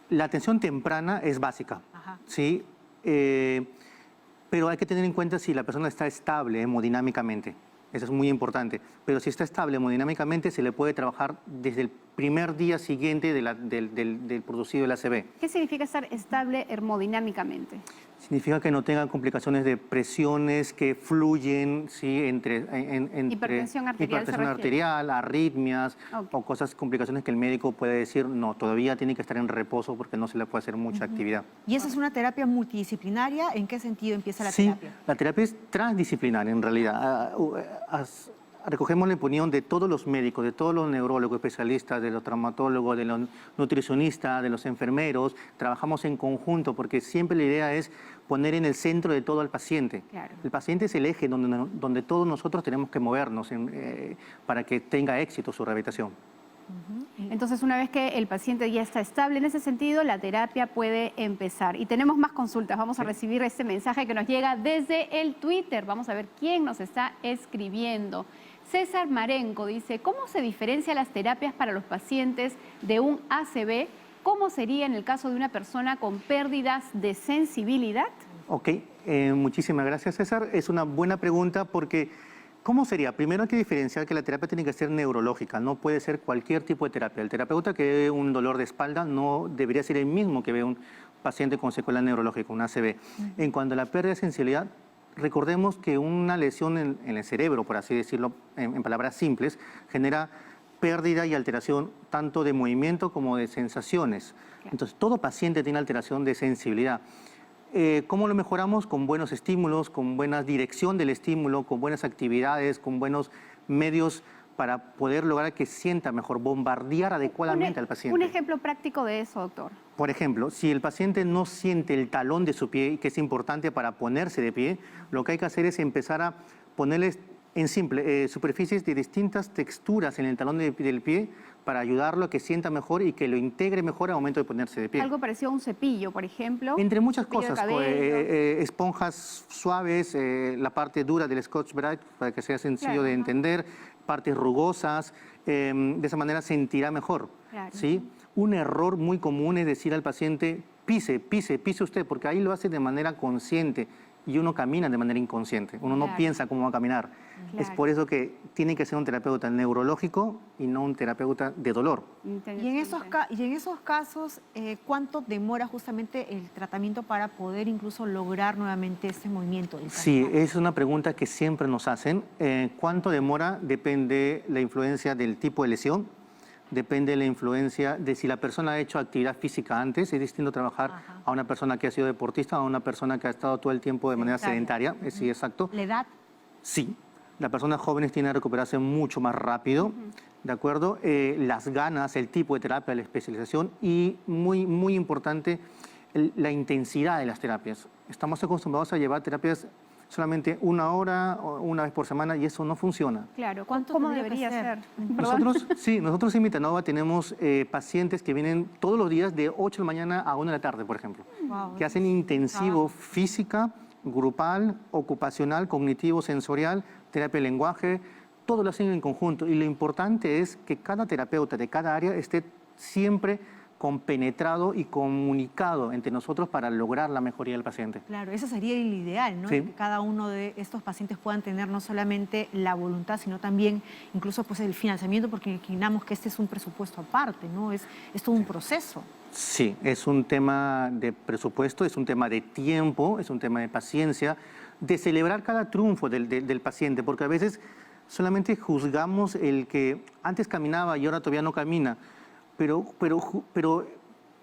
la atención temprana es básica, ¿sí? Pero hay que tener en cuenta si la persona está estable hemodinámicamente, Eso es muy importante. Pero si está estable hemodinámicamente, se le puede trabajar desde el primer día siguiente del producido del ACV. ¿Qué significa estar estable hemodinámicamente? Significa que no tenga complicaciones de presiones que fluyen, ¿sí? entre hipertensión arterial, arritmias o complicaciones que el médico puede decir, no, todavía tiene que estar en reposo porque no se le puede hacer mucha actividad. ¿Y esa es una terapia multidisciplinaria? ¿En qué sentido empieza la terapia? Sí, la terapia es transdisciplinaria en realidad. Recogemos la opinión de todos los médicos, de todos los neurólogos especialistas, de los traumatólogos, de los nutricionistas, de los enfermeros. Trabajamos en conjunto porque siempre la idea es poner en el centro de todo al paciente. Claro. El paciente es el eje donde todos nosotros tenemos que movernos para que tenga éxito su rehabilitación. Entonces, una vez que el paciente ya está estable en ese sentido, la terapia puede empezar. Y tenemos más consultas. Vamos a recibir este mensaje que nos llega desde el Twitter. Vamos a ver quién nos está escribiendo. César Marenco dice, ¿cómo se diferencian las terapias para los pacientes de un ACV? ¿Cómo sería en el caso de una persona con pérdidas de sensibilidad? Ok, muchísimas gracias, César. Es una buena pregunta porque ¿cómo sería? Primero hay que diferenciar que la terapia tiene que ser neurológica, no puede ser cualquier tipo de terapia. El terapeuta que ve un dolor de espalda no debería ser el mismo que ve un paciente con secuela neurológica, un ACV. En cuanto a la pérdida de sensibilidad, recordemos que una lesión en el cerebro, por así decirlo, en palabras simples, genera pérdida y alteración tanto de movimiento como de sensaciones. Entonces, todo paciente tiene alteración de sensibilidad. ¿Cómo lo mejoramos? Con buenos estímulos, con buena dirección del estímulo, con buenas actividades, con buenos medios para poder lograr que sienta mejor, bombardear adecuadamente al paciente. Un ejemplo práctico de eso, doctor. Por ejemplo, si el paciente no siente el talón de su pie, que es importante para ponerse de pie, lo que hay que hacer es empezar a ponerles en simple superficies de distintas texturas en el talón del pie para ayudarlo a que sienta mejor y que lo integre mejor al momento de ponerse de pie. Algo parecido a un cepillo, por ejemplo. Entre muchas cosas, esponjas suaves, la parte dura del Scotch-Brite para que sea sencillo de entender, partes rugosas, de esa manera sentirá mejor. ¿Sí? Un error muy común es decir al paciente, pise usted, porque ahí lo hace de manera consciente y uno camina de manera inconsciente, uno no piensa cómo va a caminar. Es por eso que tiene que ser un terapeuta neurológico y no un terapeuta de dolor. Y en esos casos, ¿cuánto demora justamente el tratamiento para poder incluso lograr nuevamente ese movimiento? Sí, es una pregunta que siempre nos hacen. ¿Cuánto demora? Depende la influencia del tipo de lesión, depende de la influencia de si la persona ha hecho actividad física antes. Es distinto trabajar a una persona que ha sido deportista a una persona que ha estado todo el tiempo de manera sedentaria. Sí, exacto. ¿La edad? Sí. Las personas jóvenes tienden a recuperarse mucho más rápido, ¿de acuerdo? Las ganas, el tipo de terapia, la especialización y muy importante, la intensidad de las terapias. Estamos acostumbrados a llevar terapias solamente 1 hora o una vez por semana y eso no funciona. Claro, ¿cómo debería ser? Nosotros en Mitanova tenemos pacientes que vienen todos los días de 8 de la mañana a 1 de la tarde, por ejemplo, que hacen intensivo física, grupal, ocupacional, cognitivo, sensorial, terapia de lenguaje, todo lo hacen en conjunto y lo importante es que cada terapeuta de cada área esté siempre compenetrado y comunicado entre nosotros para lograr la mejoría del paciente. Claro, eso sería el ideal, ¿no? Sí. Que cada uno de estos pacientes puedan tener no solamente la voluntad, sino también incluso pues el financiamiento, porque imaginamos que este es un presupuesto aparte, ¿no? Es todo un proceso. Sí, es un tema de presupuesto, es un tema de tiempo, es un tema de paciencia, de celebrar cada triunfo del paciente, porque a veces solamente juzgamos el que antes caminaba y ahora todavía no camina, pero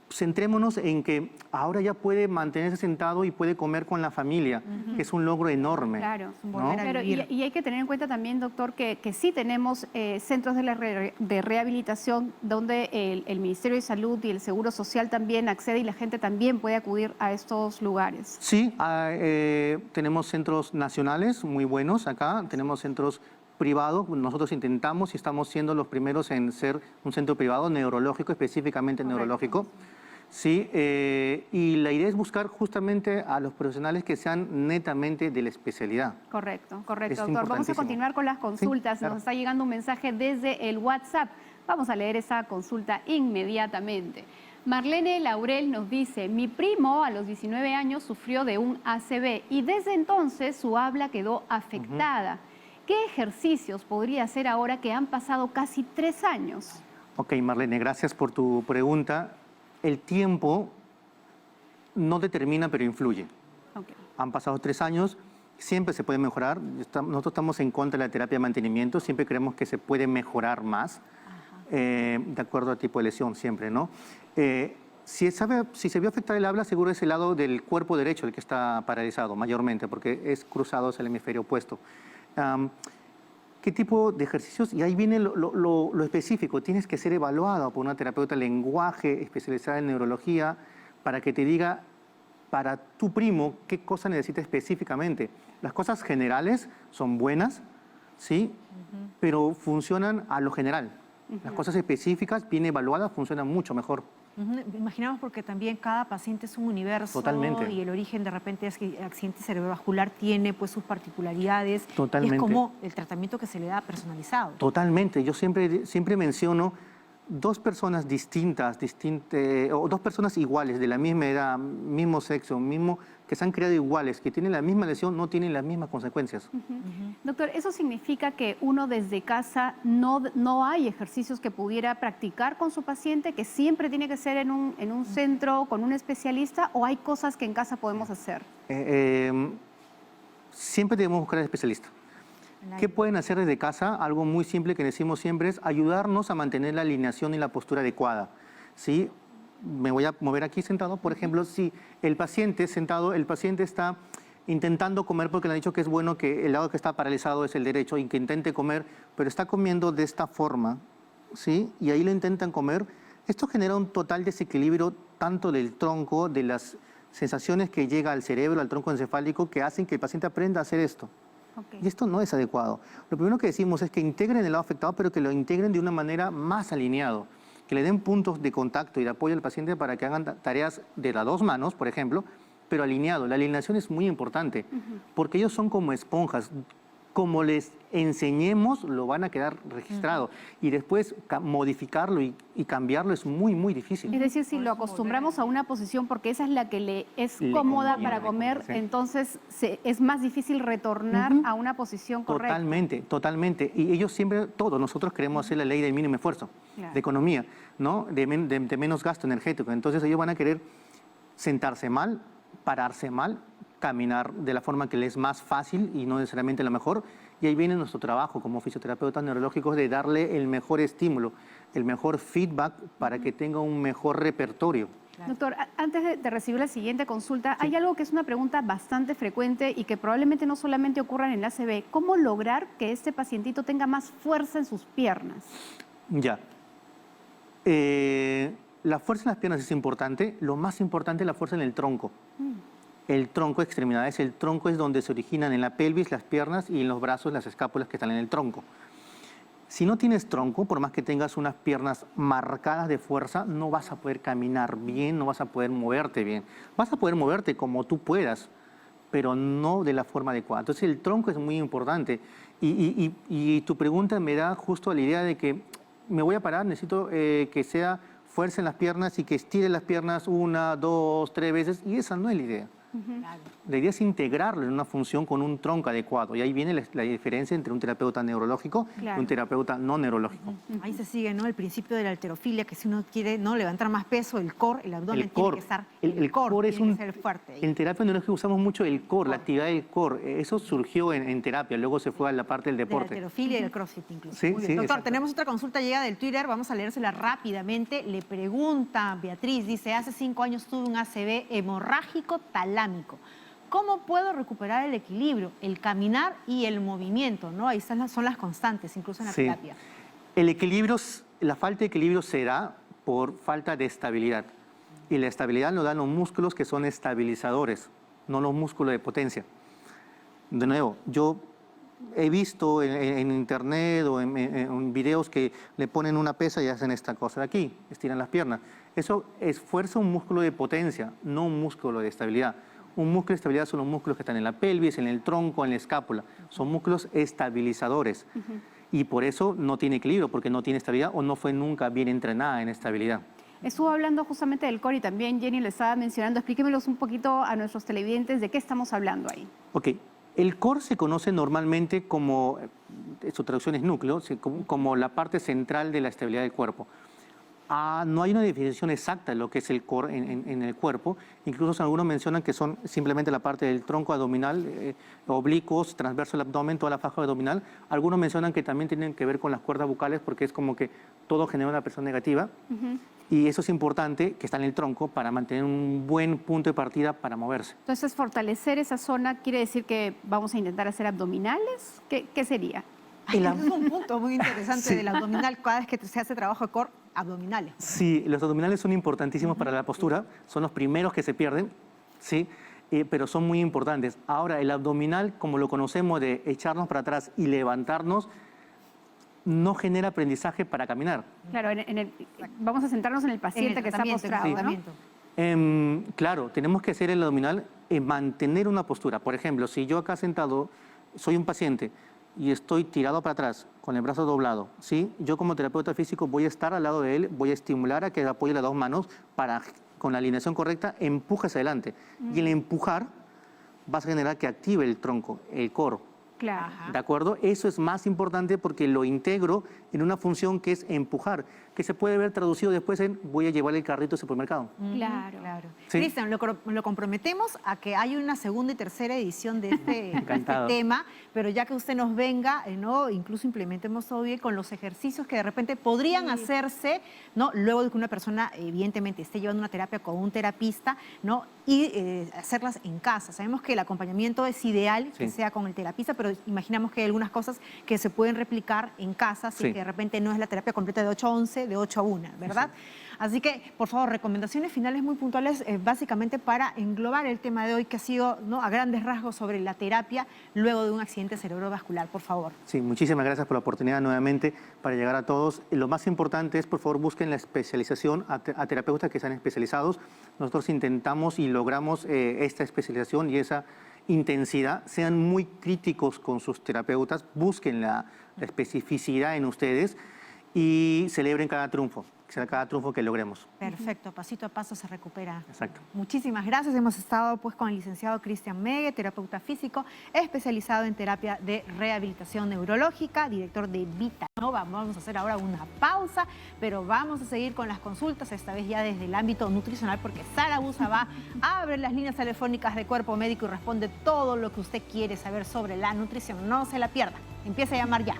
centrémonos en que ahora ya puede mantenerse sentado y puede comer con la familia, que es un logro enorme. Claro, ¿no? Y hay que tener en cuenta también, doctor, que sí tenemos centros de rehabilitación donde el Ministerio de Salud y el Seguro Social también accede y la gente también puede acudir a estos lugares. Sí, tenemos centros nacionales muy buenos acá, tenemos centros privados. Nosotros intentamos y estamos siendo los primeros en ser un centro privado neurológico, específicamente neurológico. Sí, y la idea es buscar justamente a los profesionales que sean netamente de la especialidad. Correcto, doctor. Vamos a continuar con las consultas. Sí, claro. Nos está llegando un mensaje desde el WhatsApp. Vamos a leer esa consulta inmediatamente. Marlene Laurel nos dice, mi primo a los 19 años sufrió de un ACV y desde entonces su habla quedó afectada. ¿Qué ejercicios podría hacer ahora que han pasado casi 3 años? Ok, Marlene, gracias por tu pregunta. El tiempo no determina, pero influye. Okay. Han pasado 3 años, siempre se puede mejorar. Nosotros estamos en contra de la terapia de mantenimiento, siempre creemos que se puede mejorar más, de acuerdo al tipo de lesión, siempre, ¿no? Si se vio afectar el habla, seguro es el lado del cuerpo derecho el que está paralizado, mayormente, porque es cruzado hacia el hemisferio opuesto. ¿Qué tipo de ejercicios? Y ahí viene lo específico. Tienes que ser evaluado por una terapeuta de lenguaje especializada en neurología para que te diga para tu primo qué cosa necesita específicamente. Las cosas generales son buenas, ¿sí? Pero funcionan a lo general. Las cosas específicas, bien evaluadas, funcionan mucho mejor. Imaginamos porque también cada paciente es un universo. Totalmente. Y el origen de repente es que el accidente cerebrovascular tiene pues sus particularidades. Totalmente. Y es como el tratamiento que se le da personalizado. Totalmente. Yo siempre menciono 2 personas distintas, o 2 personas iguales, de la misma edad, mismo sexo, que se han creado iguales, que tienen la misma lesión, no tienen las mismas consecuencias. Doctor, ¿eso significa que uno desde casa no hay ejercicios que pudiera practicar con su paciente, que siempre tiene que ser en un centro con un especialista, o hay cosas que en casa podemos hacer? Siempre debemos buscar al especialista. ¿Qué pueden hacer desde casa? Algo muy simple que decimos siempre es ayudarnos a mantener la alineación y la postura adecuada. ¿Sí? Me voy a mover aquí sentado. Por ejemplo, si el paciente sentado, el paciente está intentando comer porque le han dicho que es bueno que el lado que está paralizado es el derecho y que intente comer, pero está comiendo de esta forma, ¿sí? Y ahí lo intentan comer. Esto genera un total desequilibrio tanto del tronco, de las sensaciones que llega al cerebro, al tronco encefálico, que hacen que el paciente aprenda a hacer esto. Okay. Y esto no es adecuado. Lo primero que decimos es que integren el lado afectado, pero que lo integren de una manera más alineado, que le den puntos de contacto y de apoyo al paciente para que hagan tareas de las 2 manos, por ejemplo, pero alineado. La alineación es muy importante, porque ellos son como esponjas. Como les enseñemos, lo van a quedar registrado. Y después modificarlo y cambiarlo es muy, muy difícil. Es decir, si lo acostumbramos a una posición porque esa es la que le es cómoda para comer, entonces es más difícil retornar a una posición correcta. Totalmente, totalmente. Y ellos siempre, todos nosotros queremos hacer la ley del mínimo esfuerzo, de economía, ¿no? De menos gasto energético. Entonces ellos van a querer sentarse mal, pararse mal, caminar de la forma que les es más fácil y no necesariamente la mejor. Y ahí viene nuestro trabajo como fisioterapeutas neurológicos de darle el mejor estímulo, el mejor feedback para que tenga un mejor repertorio. Claro. Doctor, antes de recibir la siguiente consulta, hay algo que es una pregunta bastante frecuente y que probablemente no solamente ocurra en el ACV. ¿Cómo lograr que este pacientito tenga más fuerza en sus piernas? Ya. La fuerza en las piernas es importante. Lo más importante es la fuerza en el tronco. El tronco, extremidades, el tronco es donde se originan en la pelvis las piernas y en los brazos las escápulas que están en el tronco. Si no tienes tronco, por más que tengas unas piernas marcadas de fuerza, no vas a poder caminar bien, no vas a poder moverte bien. Vas a poder moverte como tú puedas, pero no de la forma adecuada. Entonces el tronco es muy importante. Y tu pregunta me da justo la idea de que me voy a parar, necesito que sea fuerza en las piernas y que estire las piernas 1, 2, 3 veces, y esa no es la idea. La idea es integrarlo en una función con un tronco adecuado. Y ahí viene la diferencia entre un terapeuta neurológico y un terapeuta no neurológico. Ahí se sigue, ¿no? El principio de la halterofilia, que si uno quiere no levantar más peso, el core, el abdomen tiene que estar... El core tiene que ser fuerte. En terapia neurológica usamos mucho el core, la actividad del core. Eso surgió en terapia, luego se fue a la parte del deporte. De la halterofilia y del crossfit incluso. Sí, Muy bien. sí, doctor, exacto. tenemos otra consulta llegada del Twitter, vamos a leérsela rápidamente. Le pregunta Beatriz, dice, hace 5 años tuve un ACV hemorrágico talámico. ¿Cómo puedo recuperar el equilibrio, el caminar y el movimiento? ¿No? Ahí son las constantes, incluso en la terapia. El equilibrio, la falta de equilibrio se da por falta de estabilidad. Y la estabilidad nos dan los músculos que son estabilizadores, no los músculos de potencia. De nuevo, yo he visto en internet o en videos que le ponen una pesa y hacen esta cosa de aquí, estiran las piernas. Eso esfuerza un músculo de potencia, no un músculo de estabilidad. Un músculo de estabilidad son los músculos que están en la pelvis, en el tronco, en la escápula. Son músculos estabilizadores. Y por eso no tiene equilibrio, porque no tiene estabilidad o no fue nunca bien entrenada en estabilidad. Estuvo hablando justamente del core y también Jenny le estaba mencionando. Explíquemelos un poquito a nuestros televidentes de qué estamos hablando ahí. Ok. El core se conoce normalmente como, su traducción es núcleo, como la parte central de la estabilidad del cuerpo. No hay una definición exacta de lo que es el core en el cuerpo. Incluso algunos mencionan que son simplemente la parte del tronco abdominal, oblicuos, transverso al abdomen, toda la faja abdominal. Algunos mencionan que también tienen que ver con las cuerdas bucales porque es como que todo genera una presión negativa. Y eso es importante, que está en el tronco, para mantener un buen punto de partida para moverse. Entonces, fortalecer esa zona quiere decir que vamos a intentar hacer abdominales. ¿Qué sería? Es un punto muy interesante del abdominal, cada vez que se hace trabajo de core, abdominales. Sí, los abdominales son importantísimos para la postura, son los primeros que se pierden, ¿sí? Pero son muy importantes. Ahora, el abdominal, como lo conocemos de echarnos para atrás y levantarnos, no genera aprendizaje para caminar. Claro, vamos a centrarnos en el paciente que está postrado, ¿no? Claro, tenemos que hacer el abdominal en mantener una postura. Por ejemplo, si yo acá sentado soy un paciente y estoy tirado para atrás con el brazo doblado, ¿sí? Yo como terapeuta físico voy a estar al lado de él, voy a estimular a que apoye las dos manos para, con la alineación correcta, empuje hacia adelante. Y el empujar vas a generar que active el tronco, el core. Claro. ¿De acuerdo? Eso es más importante porque lo integro en una función que es empujar, que se puede ver traducido después en voy a llevar el carrito al supermercado. Claro. Sí. Cristian, lo comprometemos a que hay una segunda y tercera edición de este tema, pero ya que usted nos venga, ¿no? Incluso implementemos hoy con los ejercicios que de repente podrían hacerse, ¿no? Luego de que una persona evidentemente esté llevando una terapia con un terapista, ¿no? Y hacerlas en casa. Sabemos que el acompañamiento es ideal que sea con el terapista, pero imaginamos que hay algunas cosas que se pueden replicar en casa, si que de repente no es la terapia completa de 8 a 11, de 8 a 1, ¿verdad? Así que, por favor, recomendaciones finales muy puntuales, básicamente para englobar el tema de hoy, que ha sido, ¿no?, a grandes rasgos sobre la terapia luego de un accidente cerebrovascular, por favor. Sí, muchísimas gracias por la oportunidad nuevamente para llegar a todos. Lo más importante es, por favor, busquen la especialización a terapeutas que sean especializados. Nosotros intentamos y logramos esta especialización y esa intensidad. Sean muy críticos con sus terapeutas, busquen la especificidad en ustedes y celebren cada triunfo que logremos. Perfecto, pasito a paso se recupera. Exacto. Muchísimas gracias. Hemos estado pues con el licenciado Cristian Megue, terapeuta físico, especializado en terapia de rehabilitación neurológica, director de Vitanova. Vamos a hacer ahora una pausa, pero vamos a seguir con las consultas, esta vez ya desde el ámbito nutricional, porque Sara Busa va a abrir las líneas telefónicas de Cuerpo Médico y responde todo lo que usted quiere saber sobre la nutrición. No se la pierda. Empiece a llamar ya.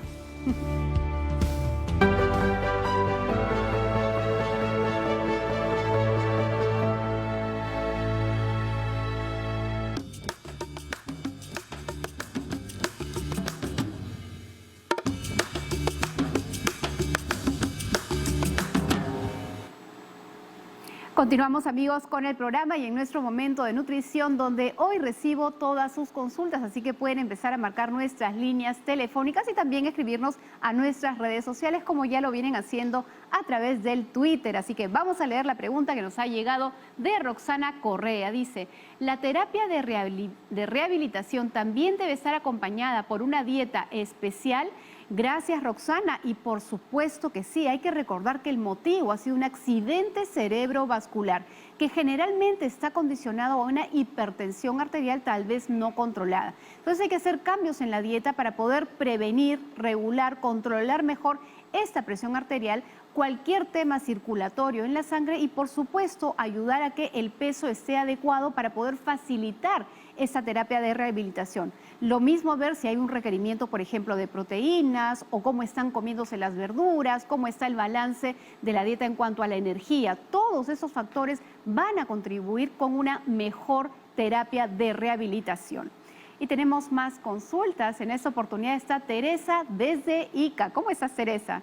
Continuamos, amigos, con el programa y en nuestro momento de nutrición, donde hoy recibo todas sus consultas, así que pueden empezar a marcar nuestras líneas telefónicas y también escribirnos a nuestras redes sociales, como ya lo vienen haciendo a través del Twitter. Así que vamos a leer la pregunta que nos ha llegado de Roxana Correa. Dice, ¿la terapia de rehabilitación también debe estar acompañada por una dieta especial? Gracias, Roxana, y por supuesto que sí. Hay que recordar que el motivo ha sido un accidente cerebrovascular que generalmente está condicionado a una hipertensión arterial tal vez no controlada. Entonces hay que hacer cambios en la dieta para poder prevenir, regular, controlar mejor esta presión arterial, cualquier tema circulatorio en la sangre y, por supuesto, ayudar a que el peso esté adecuado para poder facilitar esta terapia de rehabilitación. Lo mismo ver si hay un requerimiento, por ejemplo, de proteínas o cómo están comiéndose las verduras, cómo está el balance de la dieta en cuanto a la energía. Todos esos factores van a contribuir con una mejor terapia de rehabilitación. Y tenemos más consultas. En esta oportunidad está Teresa desde Ica. ¿Cómo estás, Teresa?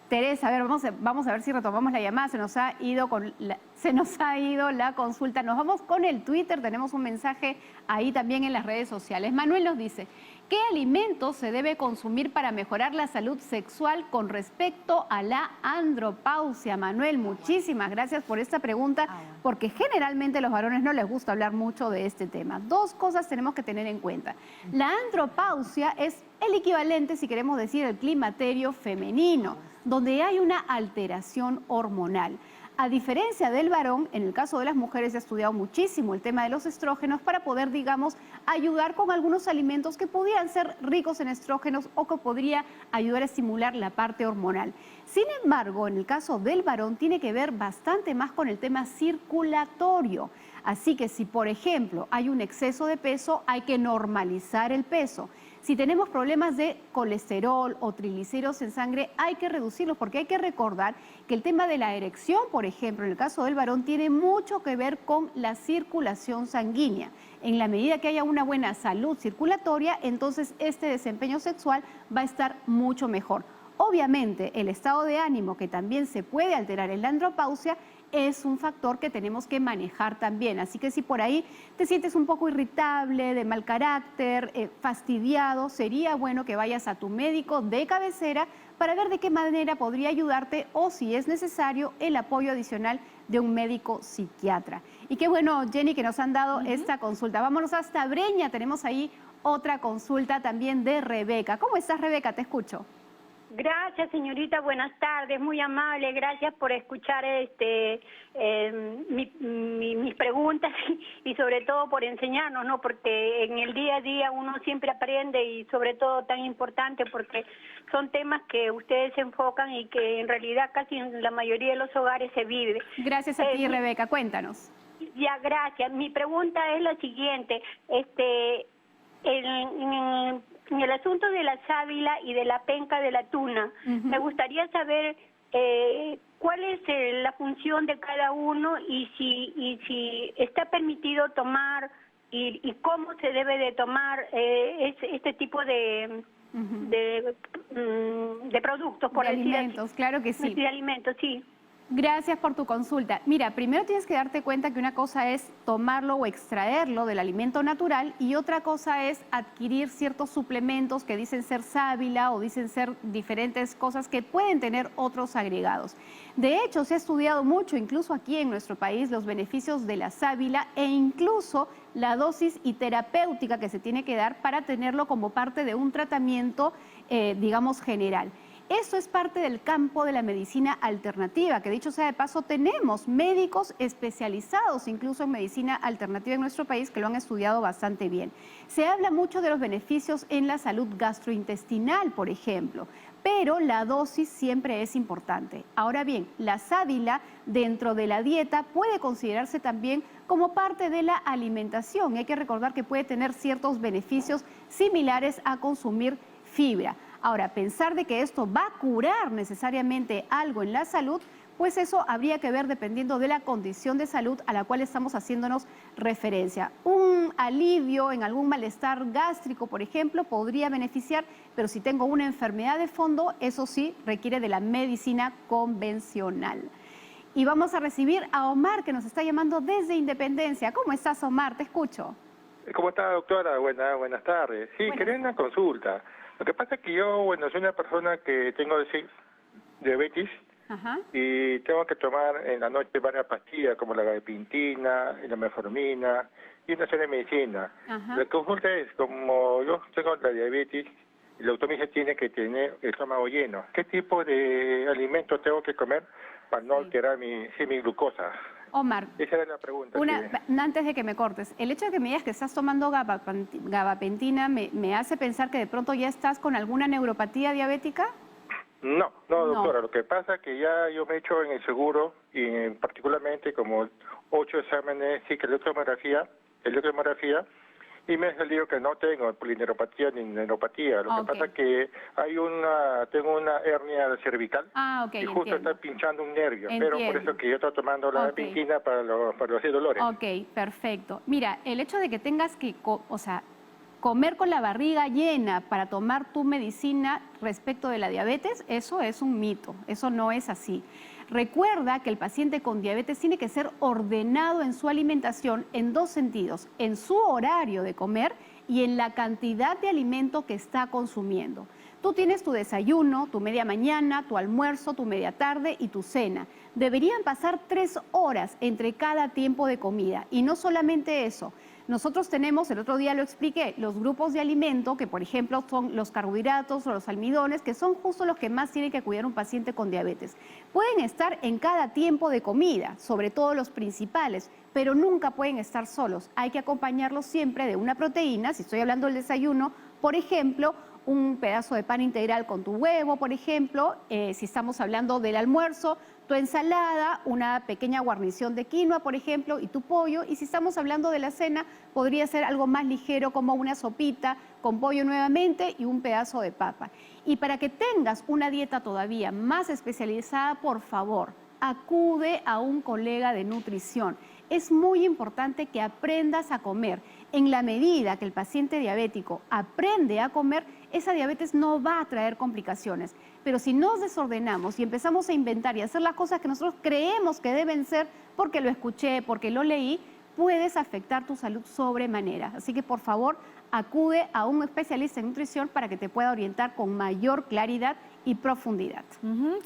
Teresa, a ver, vamos a ver si retomamos la llamada. Se nos ha ido la consulta. Nos vamos con el Twitter. Tenemos un mensaje ahí también en las redes sociales. Manuel nos dice, ¿qué alimentos se debe consumir para mejorar la salud sexual con respecto a la andropausia? Manuel, muchísimas gracias por esta pregunta, porque generalmente a los varones no les gusta hablar mucho de este tema. Dos cosas tenemos que tener en cuenta. La andropausia es el equivalente, si queremos decir, al climaterio femenino, donde hay una alteración hormonal. A diferencia del varón, en el caso de las mujeres se ha estudiado muchísimo el tema de los estrógenos para poder, digamos, ayudar con algunos alimentos que pudieran ser ricos en estrógenos o que podría ayudar a estimular la parte hormonal. Sin embargo, en el caso del varón tiene que ver bastante más con el tema circulatorio. Así que si, por ejemplo, hay un exceso de peso, hay que normalizar el peso. Si tenemos problemas de colesterol o triglicéridos en sangre, hay que reducirlos porque hay que recordar que el tema de la erección, por ejemplo, en el caso del varón, tiene mucho que ver con la circulación sanguínea. En la medida que haya una buena salud circulatoria, entonces este desempeño sexual va a estar mucho mejor. Obviamente, el estado de ánimo, que también se puede alterar en la andropausia, es un factor que tenemos que manejar también. Así que si por ahí te sientes un poco irritable, de mal carácter, fastidiado, sería bueno que vayas a tu médico de cabecera para ver de qué manera podría ayudarte o, si es necesario, el apoyo adicional de un médico psiquiatra. Y qué bueno, Jenny, que nos han dado esta consulta. Vámonos hasta Breña, tenemos ahí otra consulta también de Rebeca. ¿Cómo estás, Rebeca? Te escucho. Gracias, señorita, buenas tardes, muy amable, gracias por escuchar mis preguntas y sobre todo por enseñarnos, ¿no? Porque en el día a día uno siempre aprende y sobre todo tan importante porque son temas que ustedes se enfocan y que en realidad casi en la mayoría de los hogares se vive. Gracias a ti, Rebeca, cuéntanos. Ya, gracias. Mi pregunta es la siguiente, en el asunto de la sábila y de la penca de la tuna, me gustaría saber cuál es la función de cada uno y si está permitido tomar y cómo se debe de tomar este tipo de productos, por de decir alimentos, así. claro que sí. De alimentos, sí. Gracias por tu consulta. Mira, primero tienes que darte cuenta que una cosa es tomarlo o extraerlo del alimento natural y otra cosa es adquirir ciertos suplementos que dicen ser sábila o dicen ser diferentes cosas que pueden tener otros agregados. De hecho, se ha estudiado mucho, incluso aquí en nuestro país, los beneficios de la sábila e incluso la dosis y terapéutica que se tiene que dar para tenerlo como parte de un tratamiento, digamos, general. Eso es parte del campo de la medicina alternativa, que dicho sea de paso, tenemos médicos especializados incluso en medicina alternativa en nuestro país que lo han estudiado bastante bien. Se habla mucho de los beneficios en la salud gastrointestinal, por ejemplo, pero la dosis siempre es importante. Ahora bien, la sábila dentro de la dieta puede considerarse también como parte de la alimentación. Hay que recordar que puede tener ciertos beneficios similares a consumir fibra. Ahora, pensar de que esto va a curar necesariamente algo en la salud, pues eso habría que ver dependiendo de la condición de salud a la cual estamos haciéndonos referencia. Un alivio en algún malestar gástrico, por ejemplo, podría beneficiar, pero si tengo una enfermedad de fondo, eso sí requiere de la medicina convencional. Y vamos a recibir a Omar, que nos está llamando desde Independencia. ¿Cómo estás, Omar? Te escucho. ¿Cómo está, doctora? Buenas tardes. Sí, quería una consulta. Lo que pasa es que yo, soy una persona que tengo diabetes. Ajá. Y tengo que tomar en la noche varias pastillas como la gabapentina, la metformina y una serie de medicina. Ajá. La consulta es, como yo tengo la diabetes, el doctor me dice que tiene que tener el estómago lleno. ¿Qué tipo de alimentos tengo que comer para no alterar mi glucosa? Omar, esa era la pregunta. Antes de que me cortes, el hecho de que me digas que estás tomando gabapentina me hace pensar que de pronto ya estás con alguna neuropatía diabética. No, doctora, lo que pasa es que ya yo me he hecho en el seguro y particularmente como 8 exámenes, electromografía, y me ha salido que no tengo polineuropatía ni neuropatía. Lo que pasa es que tengo una hernia cervical y justo está pinchando un nervio, pero por eso que yo estoy tomando la gabapentina para los dolores. Ok, perfecto. Mira, el hecho de que tengas que, comer con la barriga llena para tomar tu medicina respecto de la diabetes, eso es un mito, eso no es así. Recuerda que el paciente con diabetes tiene que ser ordenado en su alimentación en dos sentidos, en su horario de comer y en la cantidad de alimento que está consumiendo. Tú tienes tu desayuno, tu media mañana, tu almuerzo, tu media tarde y tu cena. Deberían pasar 3 horas entre cada tiempo de comida y no solamente eso. Nosotros tenemos, el otro día lo expliqué, los grupos de alimento, que por ejemplo son los carbohidratos o los almidones, que son justo los que más tiene que cuidar un paciente con diabetes. Pueden estar en cada tiempo de comida, sobre todo los principales, pero nunca pueden estar solos. Hay que acompañarlos siempre de una proteína, si estoy hablando del desayuno, por ejemplo, un pedazo de pan integral con tu huevo, por ejemplo, si estamos hablando del almuerzo, tu ensalada, una pequeña guarnición de quinoa, por ejemplo, y tu pollo. Y si estamos hablando de la cena, podría ser algo más ligero como una sopita con pollo nuevamente y un pedazo de papa. Y para que tengas una dieta todavía más especializada, por favor, acude a un colega de nutrición. Es muy importante que aprendas a comer. En la medida que el paciente diabético aprende a comer, esa diabetes no va a traer complicaciones. Pero si nos desordenamos y empezamos a inventar y hacer las cosas que nosotros creemos que deben ser porque lo escuché, porque lo leí, puedes afectar tu salud sobremanera. Así que, por favor, acude a un especialista en nutrición para que te pueda orientar con mayor claridad y profundidad.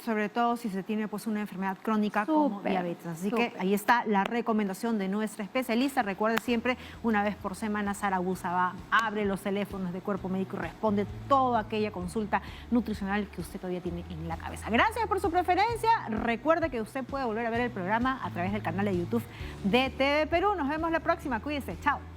Sobre todo si se tiene pues una enfermedad crónica como diabetes. Así que ahí está la recomendación de nuestra especialista. Recuerde siempre, una vez por semana, Sara Busa va, abre los teléfonos de Cuerpo Médico y responde toda aquella consulta nutricional que usted todavía tiene en la cabeza. Gracias por su preferencia. Recuerde que usted puede volver a ver el programa a través del canal de YouTube de TV Perú. Nos vemos la próxima. Cuídese. Chao.